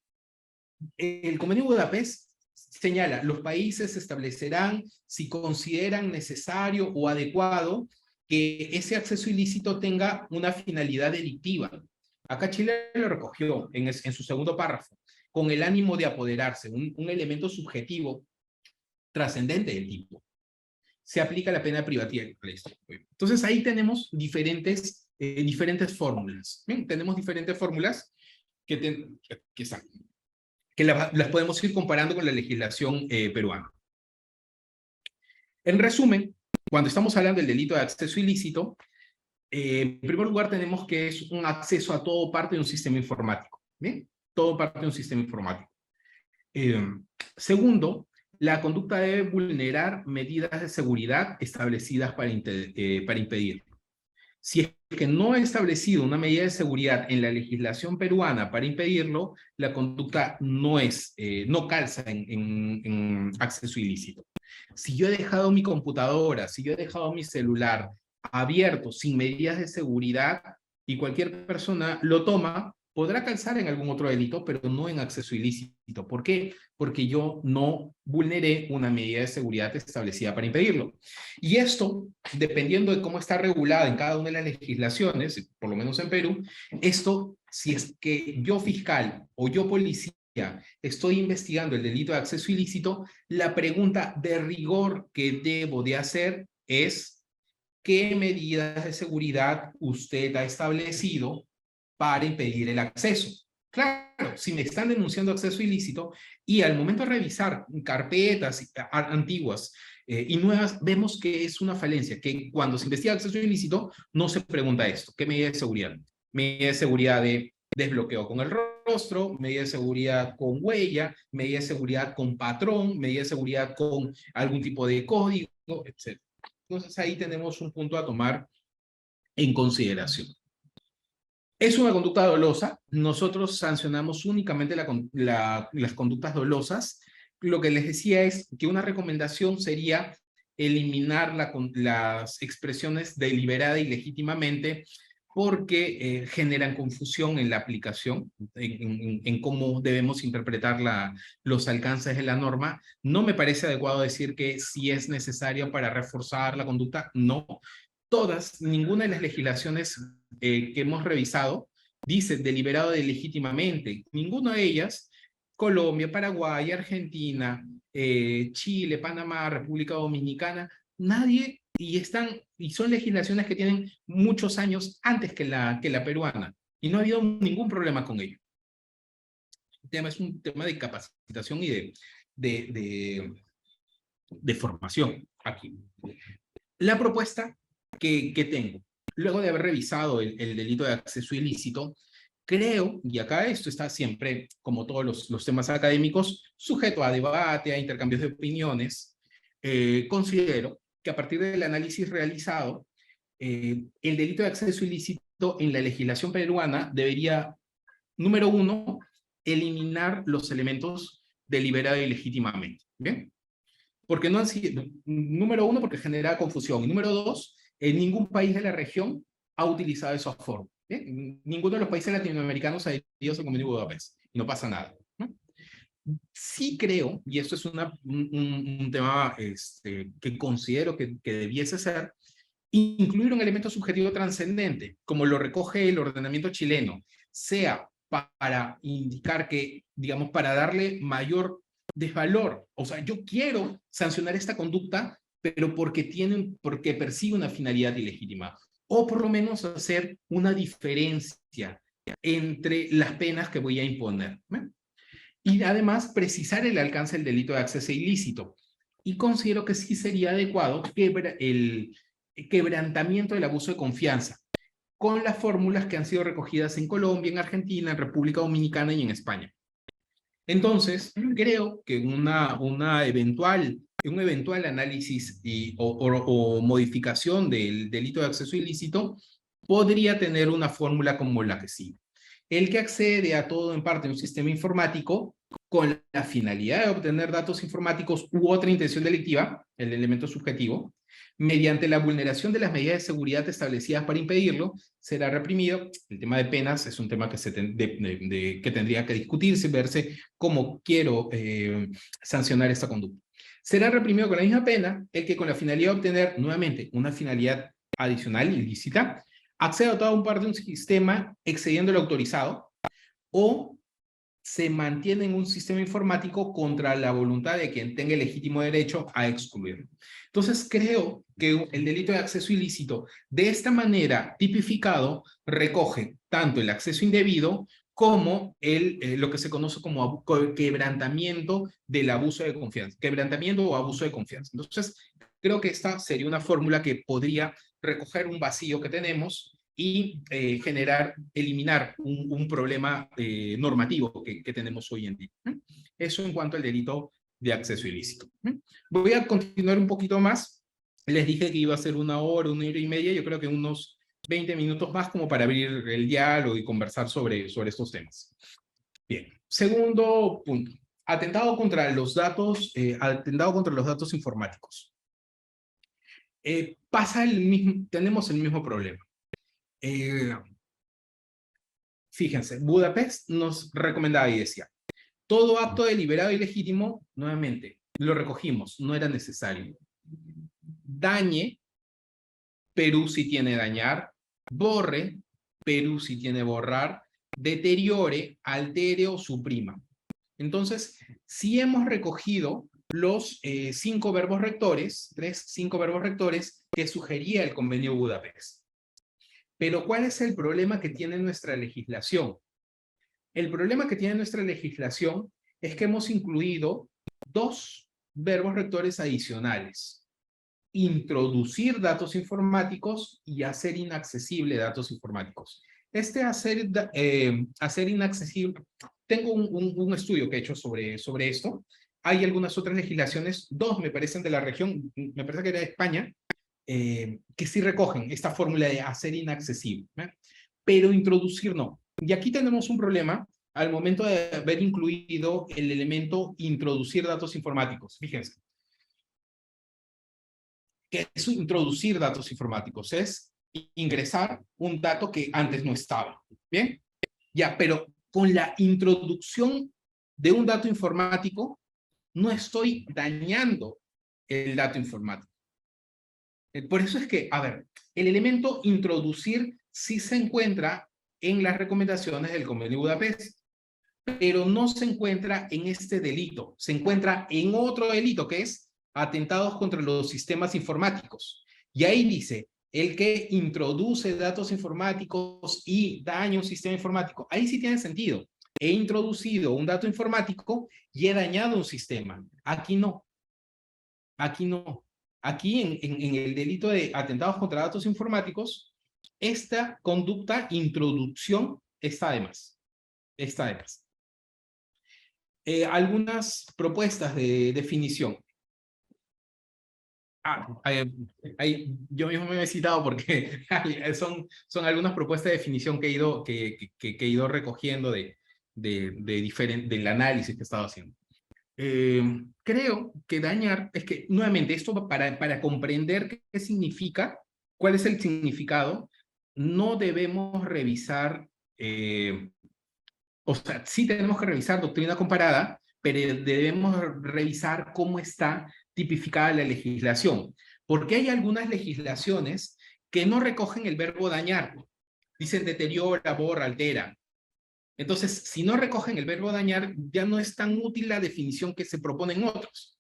El Convenio de Budapest señala, los países establecerán si consideran necesario o adecuado que ese acceso ilícito tenga una finalidad delictiva. Acá Chile lo recogió en su segundo párrafo, con el ánimo de apoderarse, un elemento subjetivo trascendente del tipo. Se aplica la pena privativa. Entonces ahí tenemos diferentes fórmulas. Bien, tenemos diferentes fórmulas que las podemos ir comparando con la legislación peruana. En resumen, cuando estamos hablando del delito de acceso ilícito, en primer lugar tenemos que es un acceso a todo parte de un sistema informático. ¿Bien? Todo parte de un sistema informático. Segundo, la conducta debe vulnerar medidas de seguridad establecidas para impedir. Si es que no ha establecido una medida de seguridad en la legislación peruana para impedirlo, la conducta no calza en acceso ilícito. Si yo he dejado mi computadora, si yo he dejado mi celular abierto sin medidas de seguridad y cualquier persona lo toma, podrá calzar en algún otro delito, pero no en acceso ilícito. ¿Por qué? Porque yo no vulneré una medida de seguridad establecida para impedirlo. Y esto, dependiendo de cómo está regulada en cada una de las legislaciones, por lo menos en Perú, esto, si es que yo fiscal o yo policía estoy investigando el delito de acceso ilícito, la pregunta de rigor que debo de hacer es ¿qué medidas de seguridad usted ha establecido para impedir el acceso? Claro, si me están denunciando acceso ilícito y al momento de revisar carpetas antiguas y nuevas, vemos que es una falencia, que cuando se investiga acceso ilícito no se pregunta esto, ¿qué medida de seguridad? Medida de seguridad de desbloqueo con el rostro, medida de seguridad con huella, medida de seguridad con patrón, medida de seguridad con algún tipo de código, etc. Entonces ahí tenemos un punto a tomar en consideración. Es una conducta dolosa. Nosotros sancionamos únicamente las conductas dolosas. Lo que les decía es que una recomendación sería eliminar las expresiones deliberada y legítimamente porque generan confusión en la aplicación, en cómo debemos interpretar los alcances de la norma. No me parece adecuado decir que si es necesario para reforzar la conducta, no. Ninguna de las legislaciones que hemos revisado dice deliberado y legítimamente. Ninguna de ellas, Colombia, Paraguay, Argentina, Chile, Panamá, República Dominicana, nadie, y son legislaciones que tienen muchos años antes que la peruana, y no ha habido ningún problema con ello. El tema es un tema de capacitación y de formación aquí. La propuesta que tengo, luego de haber revisado el delito de acceso ilícito, creo, y acá esto está siempre, como todos los temas académicos, sujeto a debate, a intercambios de opiniones, considero que a partir del análisis realizado, el delito de acceso ilícito en la legislación peruana debería, número uno, eliminar los elementos deliberado y legítimamente. ¿Bien? Porque no han sido, número uno, porque genera confusión, y número dos, en ningún país de la región ha utilizado esa forma. Ninguno de los países latinoamericanos ha adherido a Convenio de Budapest, y no pasa nada, ¿no? Sí creo, y esto es un tema que considero que debiese ser, incluir un elemento subjetivo trascendente, como lo recoge el ordenamiento chileno, sea para indicar que, digamos, para darle mayor desvalor. O sea, yo quiero sancionar esta conducta, pero porque persigue una finalidad ilegítima. O por lo menos hacer una diferencia entre las penas que voy a imponer. ¿Ve? Y además precisar el alcance del delito de acceso ilícito. Y considero que sí sería adecuado el quebrantamiento del abuso de confianza, con las fórmulas que han sido recogidas en Colombia, en Argentina, en República Dominicana y en España. Entonces, creo que un eventual análisis o modificación del delito de acceso ilícito podría tener una fórmula como la que sigue. El que accede a todo en parte de un sistema informático con la finalidad de obtener datos informáticos u otra intención delictiva, el elemento subjetivo, mediante la vulneración de las medidas de seguridad establecidas para impedirlo, será reprimido. El tema de penas es un tema que tendría que discutirse, verse cómo quiero sancionar esta conducta. Será reprimido con la misma pena el que con la finalidad de obtener nuevamente una finalidad adicional ilícita, acceda a toda un parte de un sistema excediendo lo autorizado o se mantiene en un sistema informático contra la voluntad de quien tenga el legítimo derecho a excluirlo. Entonces, creo que el delito de acceso ilícito, de esta manera tipificado, recoge tanto el acceso indebido como lo que se conoce como quebrantamiento del abuso de confianza, quebrantamiento o abuso de confianza. Entonces, creo que esta sería una fórmula que podría recoger un vacío que tenemos y eliminar un problema normativo que tenemos hoy en día. Eso en cuanto al delito de acceso ilícito. Voy a continuar un poquito más. Les dije que iba a ser una hora y media, yo creo que unos 20 minutos más como para abrir el diálogo y conversar sobre estos temas. Bien, segundo punto. Atentado contra los datos informáticos. Tenemos el mismo problema. Fíjense, Budapest nos recomendaba y decía, todo acto deliberado y legítimo, nuevamente, lo recogimos, no era necesario. Dañe, Perú sí tiene dañar, borre, Perú sí tiene borrar, deteriore, altere o suprima. Entonces, si hemos recogido los 5 verbos rectores, 5 verbos rectores que sugería el Convenio de Budapest. Pero ¿cuál es el problema que tiene nuestra legislación? El problema que tiene nuestra legislación es que hemos incluido 2 verbos rectores adicionales. Introducir datos informáticos y hacer inaccesible datos informáticos. Hacer inaccesible, tengo un estudio que he hecho sobre esto. Hay algunas otras legislaciones, 2 me parecen de la región, me parece que era de España, que sí recogen esta fórmula de hacer inaccesible. pero introducir no. Y aquí tenemos un problema al momento de haber incluido el elemento introducir datos informáticos. Fíjense. ¿Qué es introducir datos informáticos? Es ingresar un dato que antes no estaba. ¿Bien? Ya, pero con la introducción de un dato informático, no estoy dañando el dato informático. Por eso es que, a ver, el elemento introducir sí se encuentra en las recomendaciones del Convenio de Budapest, pero no se encuentra en este delito, se encuentra en otro delito que es atentados contra los sistemas informáticos. Y ahí dice, el que introduce datos informáticos y daña un sistema informático. Ahí sí tiene sentido. He introducido un dato informático y he dañado un sistema. Aquí no. Aquí no. Aquí en el delito de atentados contra datos informáticos, esta conducta, introducción, está de más. Está de más. Algunas propuestas de definición. Yo mismo me he citado porque son algunas propuestas de definición que he ido recogiendo del análisis que he estado haciendo. Creo que dañar, es que nuevamente esto para comprender qué significa, cuál es el significado, no debemos revisar, o sea, sí tenemos que revisar doctrina comparada, pero debemos revisar cómo está tipificada la legislación, porque hay algunas legislaciones que no recogen el verbo dañar, dicen deteriora, borra, altera. Entonces, si no recogen el verbo dañar, ya no es tan útil la definición que se propone en otros.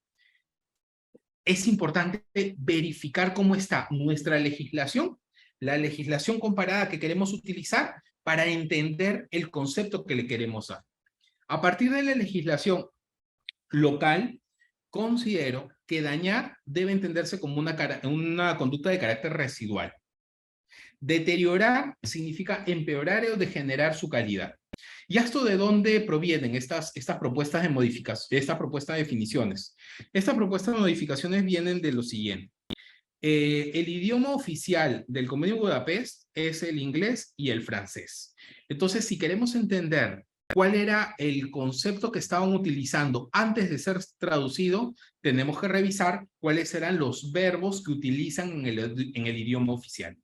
Es importante verificar cómo está nuestra legislación, la legislación comparada que queremos utilizar para entender el concepto que le queremos dar. A partir de la legislación local, considero que dañar debe entenderse como una conducta de carácter residual. Deteriorar significa empeorar o degenerar su calidad. ¿Y esto de dónde provienen estas propuestas de modificación, estas propuestas de definiciones? Estas propuestas de modificaciones vienen de lo siguiente. El idioma oficial del Convenio de Budapest es el inglés y el francés. Entonces, si queremos entender cuál era el concepto que estaban utilizando antes de ser traducido, tenemos que revisar cuáles eran los verbos que utilizan en el idioma oficial.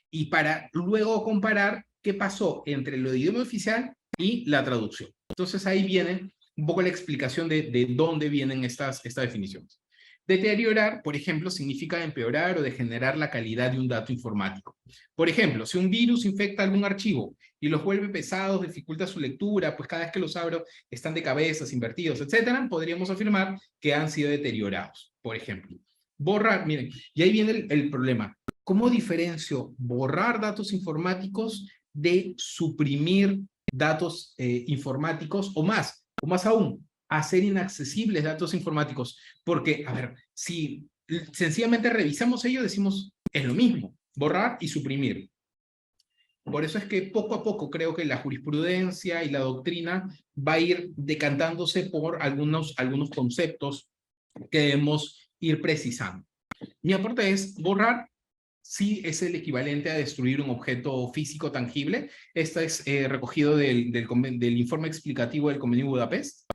Y para luego comparar qué pasó entre el idioma oficial y la traducción. Entonces ahí viene un poco la explicación de dónde vienen estas definiciones. Deteriorar, por ejemplo, significa empeorar o degenerar la calidad de un dato informático. Por ejemplo, si un virus infecta algún archivo y los vuelve pesados, dificulta su lectura, pues cada vez que los abro están de cabezas, invertidos, etcétera, podríamos afirmar que han sido deteriorados, por ejemplo. Borrar, miren, y ahí viene el problema. ¿Cómo diferencio borrar datos informáticos de suprimir datos informáticos o más aún, hacer inaccesibles datos informáticos? Porque, a ver, si sencillamente revisamos ello, decimos, es lo mismo, borrar y suprimir. Por eso es que poco a poco creo que la jurisprudencia y la doctrina va a ir decantándose por algunos conceptos que debemos ir precisando. Mi aporte es borrar. Sí, es el equivalente a destruir un objeto físico tangible. Esto es recogido del informe explicativo del Convenio de Budapest.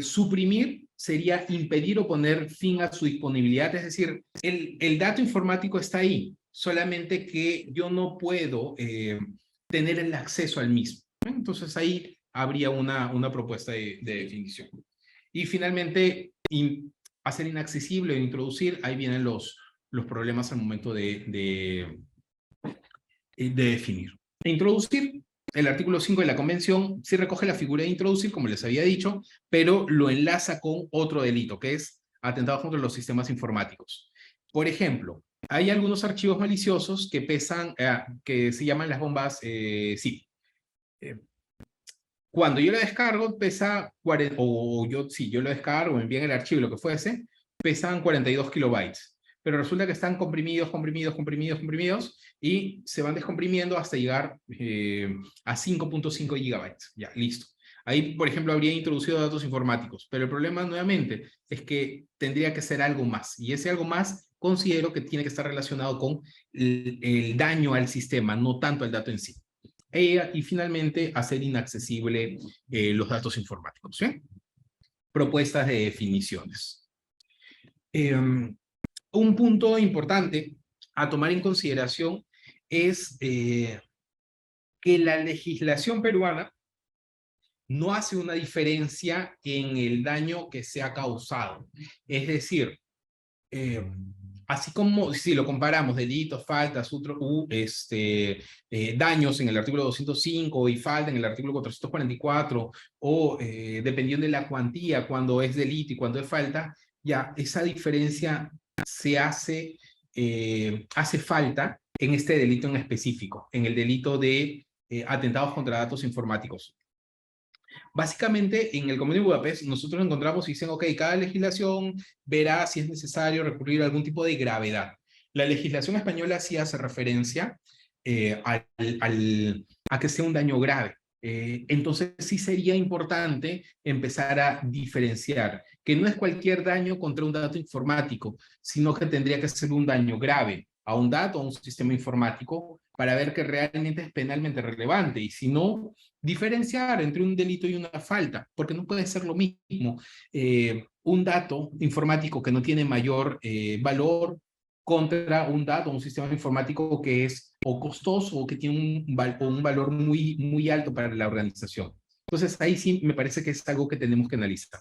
Suprimir sería impedir o poner fin a su disponibilidad, es decir, el dato informático está ahí, solamente que yo no puedo tener el acceso al mismo. Entonces ahí habría una propuesta de definición. Y finalmente, hacer inaccesible o introducir, ahí vienen los problemas al momento de definir. Introducir, el artículo 5 de la Convención sí recoge la figura de introducir, como les había dicho, pero lo enlaza con otro delito, que es atentados contra los sistemas informáticos. Por ejemplo, hay algunos archivos maliciosos que pesan, que se llaman las bombas zip. Cuando yo lo descargo, pesa, yo lo descargo, me envían el archivo, lo que fuese, pesan 42 kilobytes. Pero resulta que están comprimidos, y se van descomprimiendo hasta llegar a 5.5 gigabytes. Ya, listo. Ahí, por ejemplo, habría introducido datos informáticos, pero el problema, nuevamente, es que tendría que ser algo más, y ese algo más considero que tiene que estar relacionado con el daño al sistema, no tanto al dato en sí. Y finalmente, hacer inaccesible los datos informáticos. ¿Sí? Propuestas de definiciones. Un punto importante a tomar en consideración es que la legislación peruana no hace una diferencia en el daño que se ha causado. Es decir, así como si lo comparamos, delitos, faltas, daños en el artículo 205 y falta en el artículo 444, o dependiendo de la cuantía, cuando es delito y cuando es falta, ya esa diferencia se hace falta en este delito en específico, en el delito de atentados contra datos informáticos. Básicamente, en el Convenio de Budapest, nosotros encontramos y dicen, ok, cada legislación verá si es necesario recurrir a algún tipo de gravedad. La legislación española sí hace referencia a que sea un daño grave. Entonces, sí sería importante empezar a diferenciar que no es cualquier daño contra un dato informático, sino que tendría que ser un daño grave a un dato, a un sistema informático, para ver que realmente es penalmente relevante. Y si no, diferenciar entre un delito y una falta, porque no puede ser lo mismo un dato informático que no tiene mayor valor contra un dato, un sistema informático que es o costoso o que tiene un valor muy, muy alto para la organización. Entonces, ahí sí me parece que es algo que tenemos que analizar.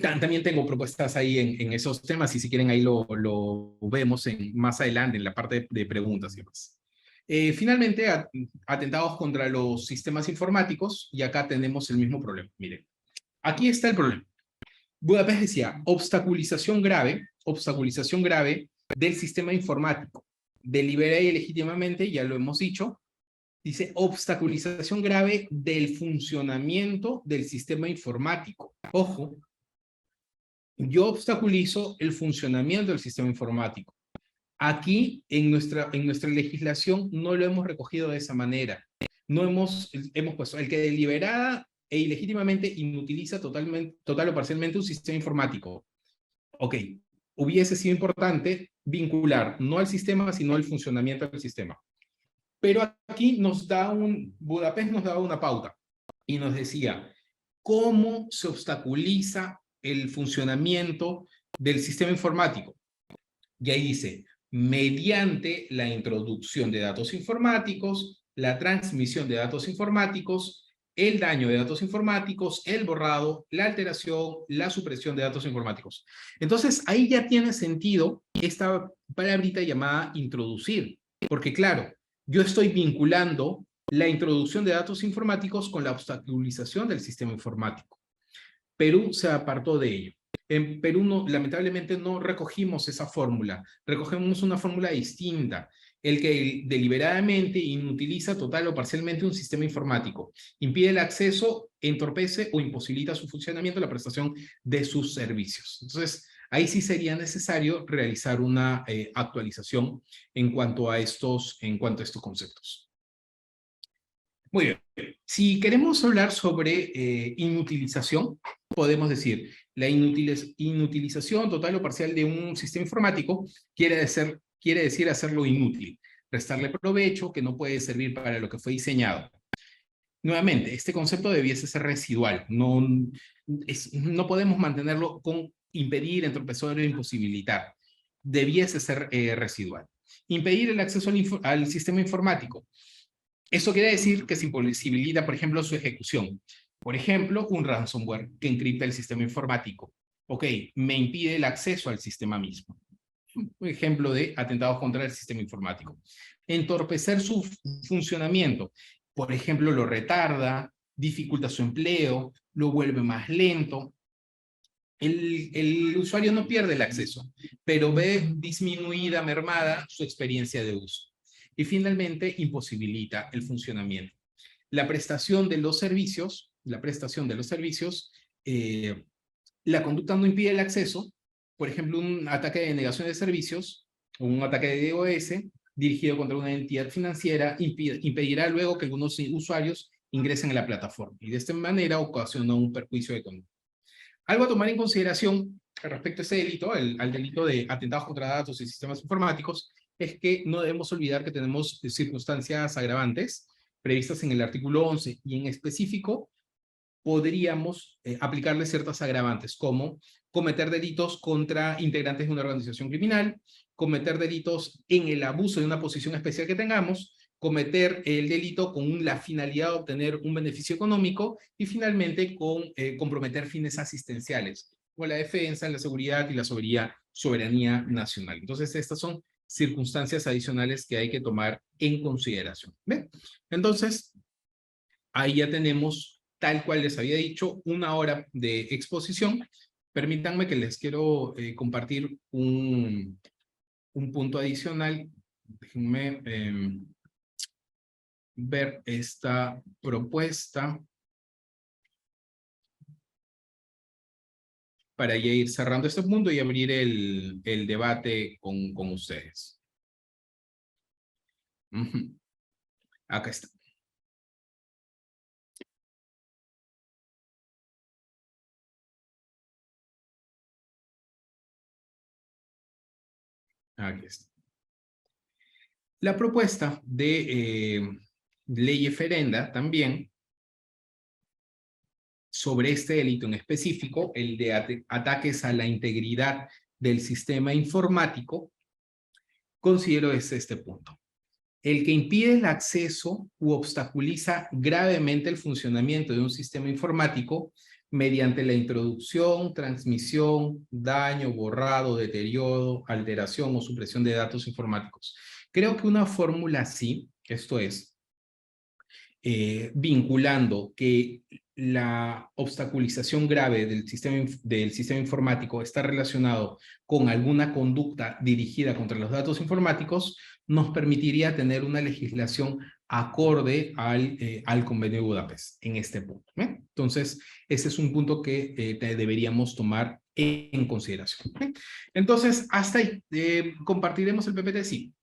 También tengo propuestas ahí en esos temas y si quieren ahí lo vemos más adelante en la parte de preguntas y demás. Finalmente, atentados contra los sistemas informáticos, y acá tenemos el mismo problema. Miren, aquí está el problema. Budapest decía obstaculización grave del sistema informático, deliberada y legítimamente, ya lo hemos dicho. Dice obstaculización grave del funcionamiento del sistema informático. Ojo, yo obstaculizo el funcionamiento del sistema informático. Aquí, en nuestra legislación, no lo hemos recogido de esa manera. No hemos puesto el que deliberada e ilegítimamente inutiliza total o parcialmente un sistema informático. Ok, hubiese sido importante vincular no al sistema, sino al funcionamiento del sistema. Pero aquí Budapest nos daba una pauta y nos decía cómo se obstaculiza el funcionamiento del sistema informático. Y ahí dice, mediante la introducción de datos informáticos, la transmisión de datos informáticos, el daño de datos informáticos, el borrado, la alteración, la supresión de datos informáticos. Entonces, ahí ya tiene sentido esta palabrita llamada introducir, porque claro, yo estoy vinculando la introducción de datos informáticos con la obstaculización del sistema informático. Perú se apartó de ello. En Perú, lamentablemente, no recogimos esa fórmula. Recogemos una fórmula distinta. El que deliberadamente inutiliza total o parcialmente un sistema informático, impide el acceso, entorpece o imposibilita su funcionamiento, la prestación de sus servicios. Entonces, ahí sí sería necesario realizar una actualización en cuanto a estos conceptos. Muy bien. Si queremos hablar sobre inutilización, podemos decir, la inutilización total o parcial de un sistema informático quiere decir hacerlo inútil, restarle provecho que no puede servir para lo que fue diseñado. Nuevamente, este concepto debiese ser residual, no podemos mantenerlo con impedir, entorpecer o imposibilitar. Debiese ser residual. Impedir el acceso al sistema informático. Eso quiere decir que se imposibilita, por ejemplo, su ejecución. Por ejemplo, un ransomware que encripta el sistema informático. Ok, me impide el acceso al sistema mismo. Un ejemplo de atentados contra el sistema informático. Entorpecer su funcionamiento. Por ejemplo, lo retarda, dificulta su empleo, lo vuelve más lento. El usuario no pierde el acceso, pero ve disminuida, mermada su experiencia de uso. Y finalmente, imposibilita el funcionamiento. La prestación de los servicios, la conducta no impide el acceso. Por ejemplo, un ataque de negación de servicios o un ataque de DOS dirigido contra una entidad financiera impedirá luego que algunos usuarios ingresen a la plataforma y de esta manera ocasiona un perjuicio económico. Algo a tomar en consideración respecto a ese delito, al delito de atentados contra datos y sistemas informáticos, es que no debemos olvidar que tenemos circunstancias agravantes previstas en el artículo 11 y en específico podríamos aplicarle ciertas agravantes como cometer delitos contra integrantes de una organización criminal, cometer delitos en el abuso de una posición especial que tengamos, cometer el delito con la finalidad de obtener un beneficio económico y finalmente con comprometer fines asistenciales, como la defensa, la seguridad y la soberanía nacional. Entonces, estas son circunstancias adicionales que hay que tomar en consideración. ¿Ven? Entonces, ahí ya tenemos, tal cual les había dicho, 1 hora de exposición. Permítanme que les quiero compartir un punto adicional. Déjenme ver esta propuesta para ya ir cerrando este punto y abrir el debate con ustedes. Acá está. Aquí está. La propuesta de ley referenda también sobre este delito en específico, el de ataques a la integridad del sistema informático, considero este punto. El que impide el acceso u obstaculiza gravemente el funcionamiento de un sistema informático mediante la introducción, transmisión, daño, borrado, deterioro, alteración o supresión de datos informáticos. Creo que una fórmula así, esto es, vinculando que la obstaculización grave del sistema informático está relacionado con alguna conducta dirigida contra los datos informáticos, nos permitiría tener una legislación acorde al Convenio de Budapest en este punto. Entonces, ese es un punto que deberíamos tomar en consideración. Entonces, hasta ahí. ¿Compartiremos el PPT? Sí.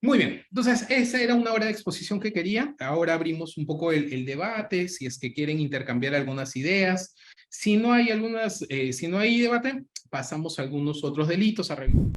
Muy bien, entonces esa era 1 hora de exposición que quería. Ahora abrimos un poco el debate, si es que quieren intercambiar algunas ideas. Si no hay debate, pasamos a algunos otros delitos a revisar.